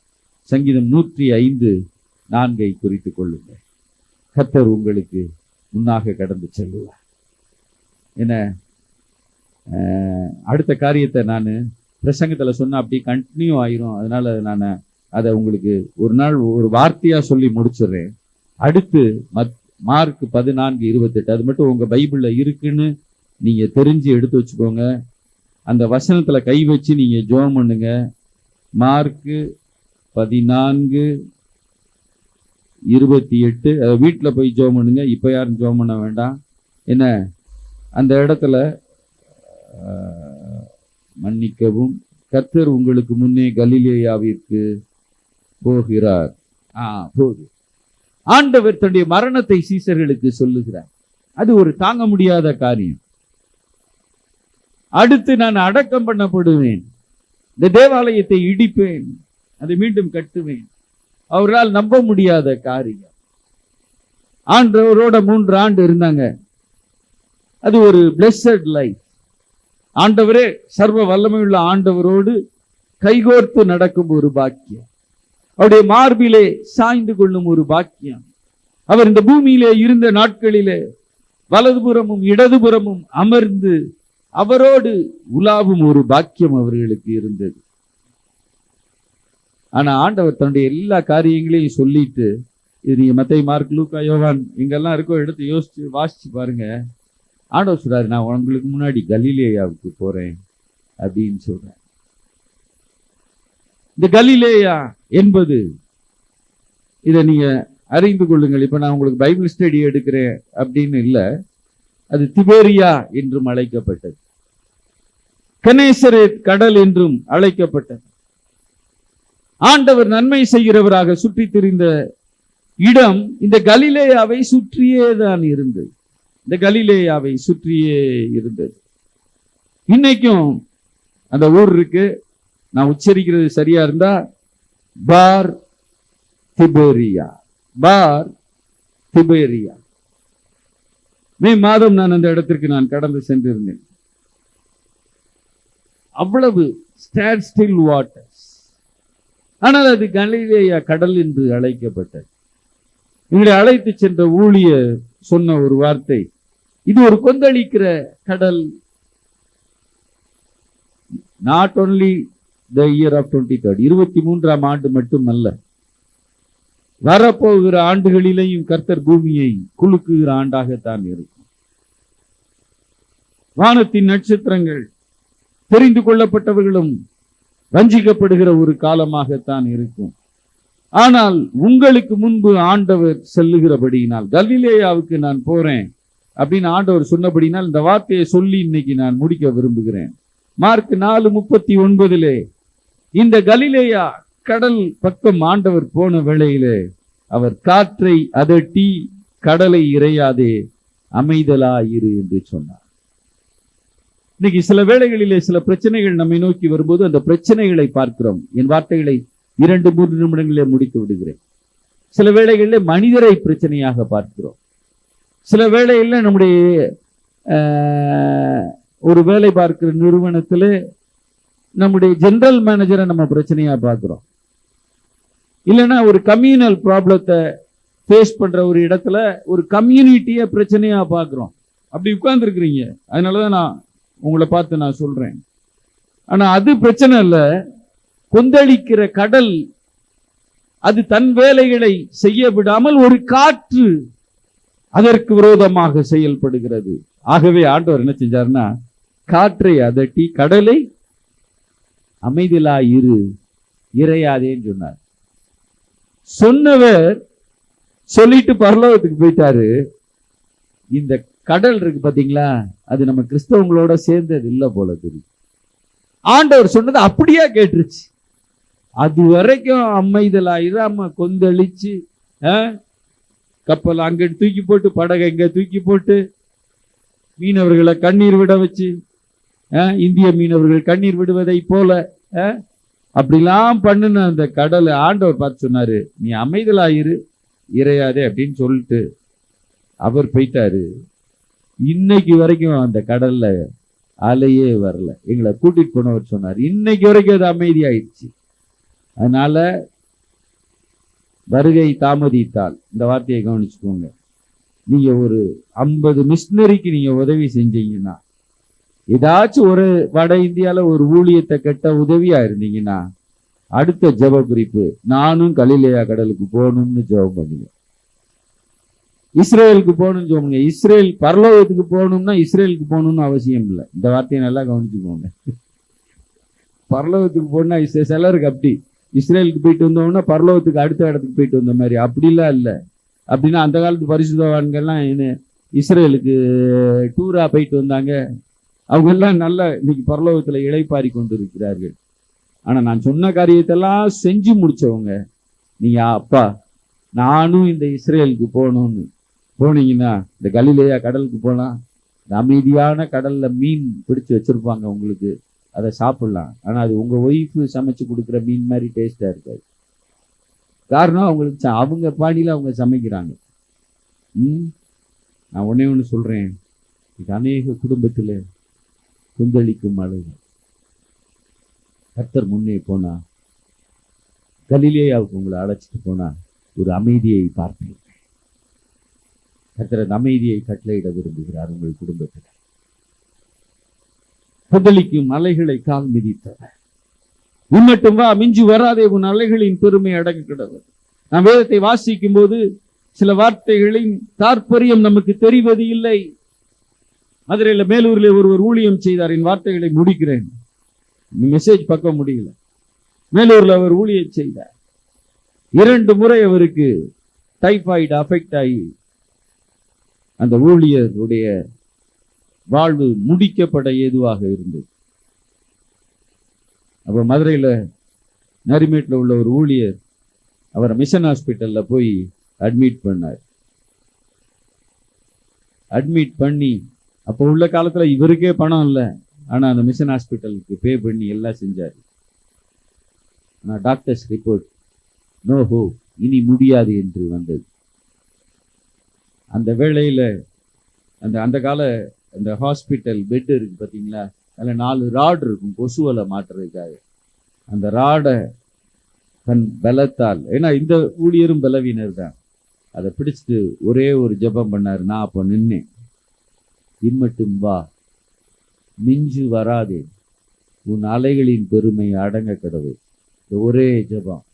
சங்கீதம் 105:4 குறித்து கொள்ளுங்கள். கர்த்தர் உங்களுக்கு முன்னாக கடந்து செல்லுவார். என்ன அடுத்த காரியத்தை நான் பிரசங்கத்தில் சொன்ன அப்படி கண்டினியூ ஆயிரும். அதனால நான் அதை உங்களுக்கு ஒரு நாள் ஒரு வார்த்தையா சொல்லி முடிச்சிடுறேன். அடுத்து மார்க் 14:28 அது மட்டும் உங்க பைபிள்ல இருக்குன்னு நீங்க தெரிஞ்சு எடுத்து வச்சுக்கோங்க. அந்த வசனத்துல கை வச்சு நீங்க ஜெபம் பண்ணுங்க. மார்க் 14:28 வீட்டுல போய் ஜெபம் பண்ணுங்க. இப்ப யாரும் ஜெபம் பண்ண வேண்டாம். என்ன அந்த இடத்துல மன்னிக்கவும், கர்த்தர் உங்களுக்கு முன்னே கலிலேயாவிற்கு போகிறார். போகுது. ஆண்டவர் தன்னுடைய மரணத்தை சீசர்களுக்கு சொல்லுகிறார். அது ஒரு தாங்க முடியாத காரியம். அடுத்து நான் அடக்கம் பண்ணப்படுவேன், இந்த தேவாலயத்தை இடிப்பேன், அதை மீண்டும் கட்டுவேன். அவரால் நம்ப முடியாத காரியம். ஆண்டவரோட 3 ஆண்டு இருந்தாங்க. அது ஒரு பிளெஸட் லைஃப். ஆண்டவரே, சர்வ வல்லமையுள்ள ஆண்டவரோடு கைகோர்த்து நடக்கும் ஒரு பாக்கியம், அவருடைய மார்பிலே சாய்ந்து கொள்ளும் ஒரு பாக்கியம். அவர் இந்த பூமியிலே இருந்த நாட்களிலே வலதுபுறமும் இடதுபுறமும் அமர்ந்து அவரோடு உலாவும் ஒரு பாக்கியம் அவர்களுக்கு இருந்தது. ஆனா ஆண்டவர் தன்னுடைய எல்லா காரியங்களையும் சொல்லிட்டு, இது நீங்க மத்தேயு, மார்க், லூக்கா, யோவான் இங்கெல்லாம் இருக்கோ எடுத்து யோசிச்சு வாசிச்சு பாருங்க. ஆண்டவர் சொல்றாரு, நான் உங்களுக்கு முன்னாடி கலிலேயாவுக்கு போறேன் அப்படின்னு சொல்றேன். இந்த கலிலேயா என்பது, இதை நீங்க அறிந்து கொள்ளுங்கள். இப்ப நான் உங்களுக்கு பைபிள் ஸ்டடி எடுக்கிறேன் அப்படின்னு இல்லை, அது திபேரியா என்றும் அழைக்கப்பட்டது, கெனேசரேத் கடல் என்றும் அழைக்கப்பட்டது. ஆண்டவர் நன்மை செய்கிறவராக சுற்றி திரிந்த இடம் இந்த கலிலேயாவை சுற்றியே தான் இருந்தது. இந்த கலிலேயாவை சுற்றியே இருந்தது. இன்னைக்கும் அந்த ஊர் இருக்கு. நான் உச்சரிக்கிறது சரியா இருந்தா பார் திபேரியா, பார் திபேரியா. மே மாதம் நான் அந்த இடத்திற்கு நான் கடந்து சென்றிருந்தேன். அவ்வளவு ஸ்டாண்ட் ஸ்டில் வாட்டர்ஸ். ஆனால் அது கலிலேயா கடல் என்று அழைக்கப்பட்டது. எங்களை அழைத்து சென்ற ஊழியர் சொன்ன ஒரு வார்த்தை, இது ஒரு கொந்தளிக்கிற கடல். Not only the year of 2030, 23ஆம் ஆண்டு மட்டுமல்ல, வரப்போகிற ஆண்டுகளிலேயும் கர்த்தர் பூமியை குலுக்குகிற ஆண்டாகத்தான் இருக்கும். வானத்தின் நட்சத்திரங்கள் தெரிந்து கொள்ளப்பட்டவர்களும் வஞ்சிக்கப்படுகிற ஒரு காலமாகத்தான் இருக்கும். ஆனால் உங்களுக்கு முன்பு ஆண்டவர் செல்லுகிறபடியினால், கலிலேயாவுக்கு நான் போறேன் அப்படின்னு ஆண்டவர் சொன்னபடினால், இந்த வார்த்தையை சொல்லி இன்னைக்கு நான் முடிக்க விரும்புகிறேன். மார்க் 4:39 இந்த கலிலேயா கடல் பக்கம் ஆண்டவர் போன வேளையிலே அவர் காற்றை அதட்டி, கடலை இறையாதே, அமைதலாயிரு என்று சொன்னார். இன்னைக்கு சில வேளைகளிலே சில பிரச்சனைகள் நம்மை நோக்கி வரும்போது அந்த பிரச்சனைகளை பார்க்கிறோம். என் வார்த்தைகளை 2-3 நிமிடங்களே முடித்து விடுகிறேன். சில வேளைகளிலே மனிதரை பிரச்சனையாக பார்க்கிறோம். சில வேளைகளில் நம்முடைய ஒரு வேலை பார்க்கிற நிறுவனத்தில் நம்முடைய ஜெனரல் மேனேஜரை நம்ம பிரச்சனையா பார்க்கிறோம். இல்லைன்னா ஒரு கம்யூனல் ப்ராப்ளத்தை ஃபேஸ் பண்ற ஒரு இடத்துல ஒரு கம்யூனிட்டியை பிரச்சனையா பார்க்கிறோம். அப்படி உட்கார்ந்து இருக்கிறீங்க. அதனாலதான் நான் உங்களை பார்த்து நான் சொல்றேன். ஆனா அது பிரச்சனை இல்லை. கொந்தளிக்கிற கடல், அது தன் வேலைகளை செய்ய விடாமல் ஒரு காற்று அதற்கு விரோதமாக செயல்படுகிறது. ஆகவே ஆண்டவர் என்ன செஞ்சாருன்னா, காற்றை அதட்டி கடலை அமைதியாயிரு, இறையாதேன்னு சொன்னார். சொன்னவர் சொல்லிட்டு பரலோகத்துக்கு போயிட்டாரு. இந்த கடல் இருக்கு பாத்தீங்களா, அது நம்ம கிறிஸ்தவங்களோட சேர்ந்தது இல்லை போல தெரியும். ஆண்டவர் சொன்னது அப்படியே கேட்டுருச்சு. அது வரைக்கும் அமைதலாயிராம கொந்தளிச்சு, கப்பல் அங்க தூக்கி போட்டு, படகை இங்க தூக்கி போட்டு, மீனவர்களை கண்ணீர் விட வச்சு, இந்திய மீனவர்கள் கண்ணீர் விடுவதை போல அப்படிலாம் பண்ணுன அந்த கடலை ஆண்டவர் பார்த்து சொன்னாரு, நீ அமைதலாயிரு, இறையாதே அப்படின்னு சொல்லிட்டு அவர் போயிட்டாரு. இன்னைக்கு வரைக்கும் அந்த கடல்ல அலையே வரல. எங்களை கூட்டிட்டு போனவர் சொன்னார், இன்னைக்கு வரைக்கும் அது அமைதியாயிடுச்சு. அதனால வருகை தாமதித்தால், இந்த வார்த்தையை கவனிச்சுக்கோங்க, நீங்க ஒரு 50 மிஷினரிக்கு நீங்க உதவி செஞ்சீங்கன்னா, ஏதாச்சும் ஒரு வட இந்தியால ஒரு ஊழியத்தை கட்ட உதவியா இருந்தீங்கன்னா அடுத்த ஜெப குறிப்பு, நானும் கலிலேயா கடலுக்கு போகணும்னு ஜெபம் பண்ணுங்க. இஸ்ரேலுக்கு போகணும்னு சொல்லுங்க. இஸ்ரேல் பரலோகத்துக்கு போகணும்னா இஸ்ரேலுக்கு போகணும்னு அவசியம் இல்லை. இந்த வார்த்தையை நல்லா கவனிச்சுக்கோங்க. பரலோகத்துக்கு போனா சிலருக்கு அப்படி இஸ்ரேலுக்கு போயிட்டு வந்தோம்னா பரலோகத்துக்கு அடுத்த இடத்துக்கு போயிட்டு வந்த மாதிரி, அப்படிலாம் இல்லை. அப்படின்னா அந்த காலத்து பரிசுத்தவான்கள்லாம் இஸ்ரேலுக்கு டூரா போயிட்டு வந்தாங்க. அவங்க எல்லாம் நல்லா இன்னைக்கு பரலோகத்துல இளைப்பாரி கொண்டு இருக்கிறார்கள். ஆனா நான் சொன்ன காரியத்தெல்லாம் செஞ்சு முடிச்சவங்க நீங்க, அப்பா நானும் இந்த இஸ்ரேலுக்கு போகணும்னு போனீங்கன்னா இந்த கலிலேயா கடலுக்கு போனா இந்த அமைதியான கடல்ல மீன் பிடிச்சு வச்சிருப்பாங்க உங்களுக்கு, அதை சாப்பிடலாம். ஆனா அது உங்க ஒய்ஃபு சமைச்சு கொடுக்குற மீன் மாதிரி டேஸ்டா இருக்காது. காரணம் அவங்களுக்கு அவங்க பாணியில அவங்க சமைக்கிறாங்க. நான் ஒன்னே ஒன்று சொல்றேன், இது அநேக குடும்பத்துல கொந்தளிக்கும் அழுகை. கர்த்தர் முன்னே போனா, கலிலேயாவுக்கு உங்களை அழைச்சிட்டு போனா ஒரு அமைதியை பார்ப்பீங்க. கர்த்தர் அந்த அமைதியை கட்டளையிட விரும்புகிறார் உங்கள் குடும்பத்தில். கொந்தளிக்கும் அலைகளை கால் மிதித்தவர், உன்மட்டும் வா மிஞ்சு வராதே, உன் அலைகளின் பெருமை அடங்க கிடவர். நான் வேதத்தை வாசிக்கும் போது சில வார்த்தைகளின் தாற்பயம் நமக்கு தெரிவது இல்லை. மதுரையில் மேலூரில் ஒருவர் ஊழியம் செய்தார். என் வார்த்தைகளை முடிக்கிறேன், மெசேஜ் பக்கம் முடியல. மேலூர்ல அவர் ஊழியம் செய்தார். 2 முறை அவருக்கு டைபாய்டு அஃபெக்ட் ஆகி அந்த ஊழியருடைய வாழ்வு முடிக்கப்பட ஏதுவாக இருந்தது. அப்ப மதுரையில நரிமேட்டில் உள்ள ஒரு ஊழியர் அவரை மிஷன் ஹாஸ்பிட்டல்ல போய் அட்மிட் பண்ணார். அட்மிட் பண்ணி, அப்போ உள்ள காலத்துல இவருக்கே பணம் இல்லை, ஆனா அந்த மிஷன் ஹாஸ்பிட்டலுக்கு பே பண்ணி எல்லாம் செஞ்சாரு. ஆனா டாக்டர்ஸ் ரிப்போர்ட் நோ ஹோப், இனி முடியாது என்று வந்தது. அந்த வேளையில அந்த கால அந்த ஹாஸ்பிட்டல் பெட் இருக்கு பார்த்தீங்களா, அதில் 4 ராட் இருக்கும் கொசுவலை மாட்டுறதுக்காக. அந்த ராடை தன் பலத்தால், ஏன்னா இந்த ஊழியரும் பலவீனர் தான், அதை பிடிச்சிட்டு ஒரே ஒரு ஜெபம் பண்ணாரு. நான் அப்போ நின்னேன், இம்மட்டும் வா மிஞ்சு வராதே, உன் அலைகளின் பெருமை அடங்க கடவுள். ஒரே ஜெபம்.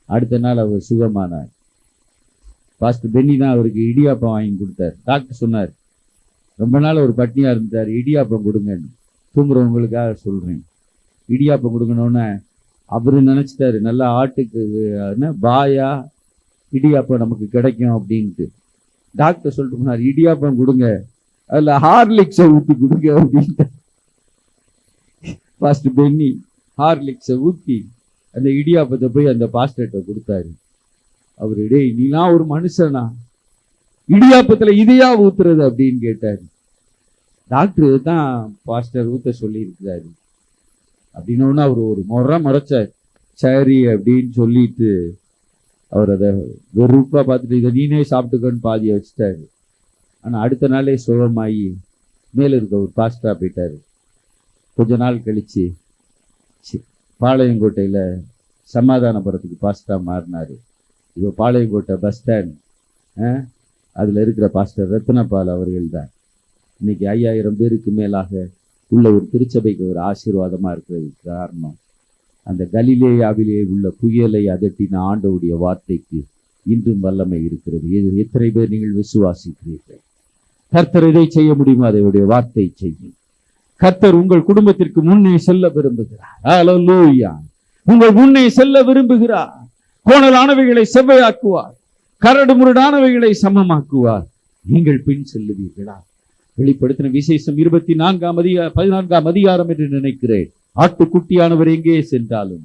அடுத்த நாள் அவர் சுகமானார். பாஸ்டர் பென்னி தான் அவருக்கு இடியாப்பம் வாங்கி கொடுத்தார். டாக்டர் சொன்னார், ரொம்ப நாள் ஒரு பட்னியா இருந்தார், இடியாப்பம் கொடுங்கன்னு. தூங்குறவங்களுக்காக சொல்றேன், இடியாப்பம் கொடுக்கணும்னு அவரு நினைச்சிட்டாரு, நல்லா ஆட்டுக்கு பாயா இடியாப்பம் நமக்கு கிடைக்கும் அப்படின்ட்டு. டாக்டர் சொல்லிட்டு போனார், இடியாப்பம் கொடுங்க, அதுல ஹார்லிக்ஸை ஊற்றி கொடுங்க அப்படின்ட்டு. பாஸ்டர் பென்னி ஹார்லிக்ஸை ஊற்றி அந்த இடியாப்பத்தை போய் அந்த பாஸ்டர்கிட்ட கொடுத்தாரு. அவரு, டேய் நீலாம் ஒரு மனுஷனா, இடியாப்பத்துல இதையா ஊத்துறது அப்படின்னு கேட்டாரு. டாக்டர் தான் பாஸ்டர் ஊத்த சொல்லி இருக்கிறாரு அப்படின்னு அவர் ஒரு முறைச்சார். சரி அப்படின்னு சொல்லிட்டு அவர் அதை வெறுப்பா பார்த்துட்டு, இதை நீனே சாப்பிட்டுக்கன்னு பாதியை வச்சுட்டாரு. ஆனா அடுத்த நாளே சுகமாயி மேல இருக்க ஒரு பாஸ்டரா போயிட்டாரு. கொஞ்ச நாள் கழிச்சு பாளையங்கோட்டையில சமாதானபுரத்துக்கு பாஸ்டரா மாறினாரு. இப்போ பாளையங்கோட்டை பஸ் ஸ்டாண்ட் அதுல இருக்கிற பாஸ்டர் ரத்னபால் அவர்கள் தான் இன்னைக்கு 5000 பேருக்கு மேலாக உள்ள ஒரு திருச்சபைக்கு ஒரு ஆசீர்வாதமா இருக்கிறதுக்கு காரணம் அந்த கலிலேயாவிலே உள்ள புயலை அதட்டின ஆண்டவருடைய வார்த்தைக்கு இன்றும் வல்லமை இருக்கிறது. எத்தனை பேர் நீங்கள் விசுவாசிக்கிறீர்கள்? கர்த்தர் எதை செய்ய முடியுமோ அதனுடைய வார்த்தை செய்யும். கர்த்தர் உங்கள் குடும்பத்திற்கு முன்னே செல்ல விரும்புகிறார். ஹல்லேலூயா. உங்கள் முன்னே செல்ல விரும்புகிறார். கோணலானவைகளை செவ்வையாக்குவார், கரடு முரடானவைகளை சமமாக்குவார். நீங்கள் பின் செல்லுவீர்களா? வெளிப்படுத்தின விசேஷம் 14ஆம் அதிகாரம் என்று நினைக்கிறேன். ஆட்டுக்குட்டியானவர் எங்கே சென்றாலும்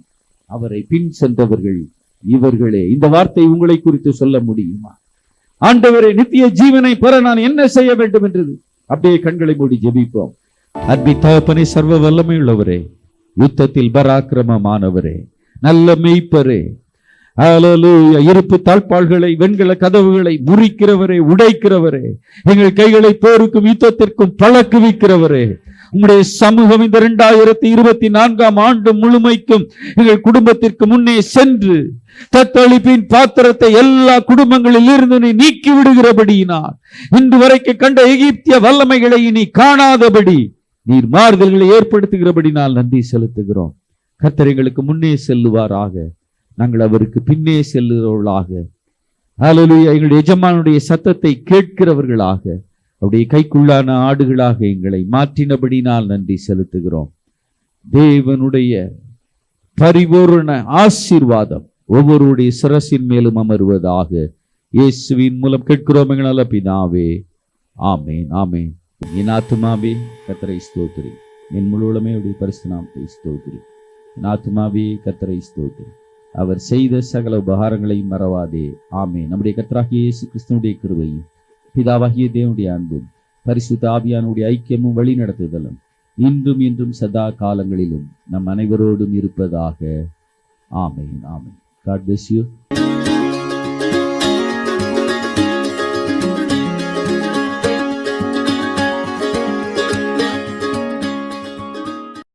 அவரை பின் சென்றவர்கள் இவர்களே. இந்த வார்த்தை உங்களை குறித்து சொல்ல முடியுமா? ஆண்டவரே, நித்திய ஜீவனை பெற நான் என்ன செய்ய வேண்டும் என்றது. அப்படியே கண்களை மூடி ஜெபிப்போம். அன்பி தகப்பனே, சர்வ வல்லமை உள்ளவரே, யுத்தத்தில் பராக்கிரமமானவரே, நல்ல மெய்ப்பரே, ஹல்லேலூயா. இருப்பு தாழ்பாள்களை, வெண்கல கதவுகளை முறிக்கிறவரே, உடைக்கிறவரே, எங்கள் கைகளை போருக்கும் யுத்தத்திற்கும் பழக்குவிக்கிறவரே, உங்களுடைய சமூகம் இந்த 2024ஆம் ஆண்டு முழுமைக்கும் எங்கள் குடும்பத்திற்கு முன்னே சென்று தத்தளிப்பின் பாத்திரத்தை எல்லா குடும்பங்களில் இருந்து நீ நீக்கி விடுகிறபடியினால் இன்று வரைக்கும் கண்ட எகிப்திய வல்லமைகளை இனி காணாதபடி நீர் மாறுதல்களை ஏற்படுத்துகிறபடினால் நன்றி செலுத்துகிறோம். கர்த்தர் எங்களுக்கு முன்னே செல்லுவாராக, நாங்கள் அவருக்கு பின்னே செல்லுகிறவர்களாக. ஹல்லேலூயா. எங்களுடைய எஜமானுடைய சத்தத்தை கேட்கிறவர்களாக, அவருடைய கைக்குள்ளான ஆடுகளாக எங்களை மாற்றினபடினால் நன்றி செலுத்துகிறோம். தேவனுடைய பரிபூரண ஆசீர்வாதம் ஒவ்வொருடைய சிரசின் மேலும் அமர்வதாக. இயேசுவின் மூலம் கேட்கிறோம் எங்கள் நல்ல பிதாவே. ஆமேன், ஆமேன். என் ஆத்துமாவே கர்த்தரை ஸ்தோத்திரி, என் முழுவதுமே அவருடைய பரிசுத்த நாமத்தை ஸ்தோத்திரி. என் ஆத்துமாவே கர்த்தரை ஸ்தோத்திரி, அவர் செய்த சகல உபகாரங்களையும் மறவாதே. ஆமேன். நம்முடைய கர்த்தராகிய இயேசு கிறிஸ்துவினுடைய கிருபையும் பிதாவாகிய தேவனுடைய அன்பும் பரிசுத்த ஆவியானுடைய ஐக்கியமும் வழி நடத்துதலும் இன்றும் இன்றும் சதா காலங்களிலும் நம் அனைவரோடும் இருப்பதாக. ஆமேன், ஆமேன். God bless you.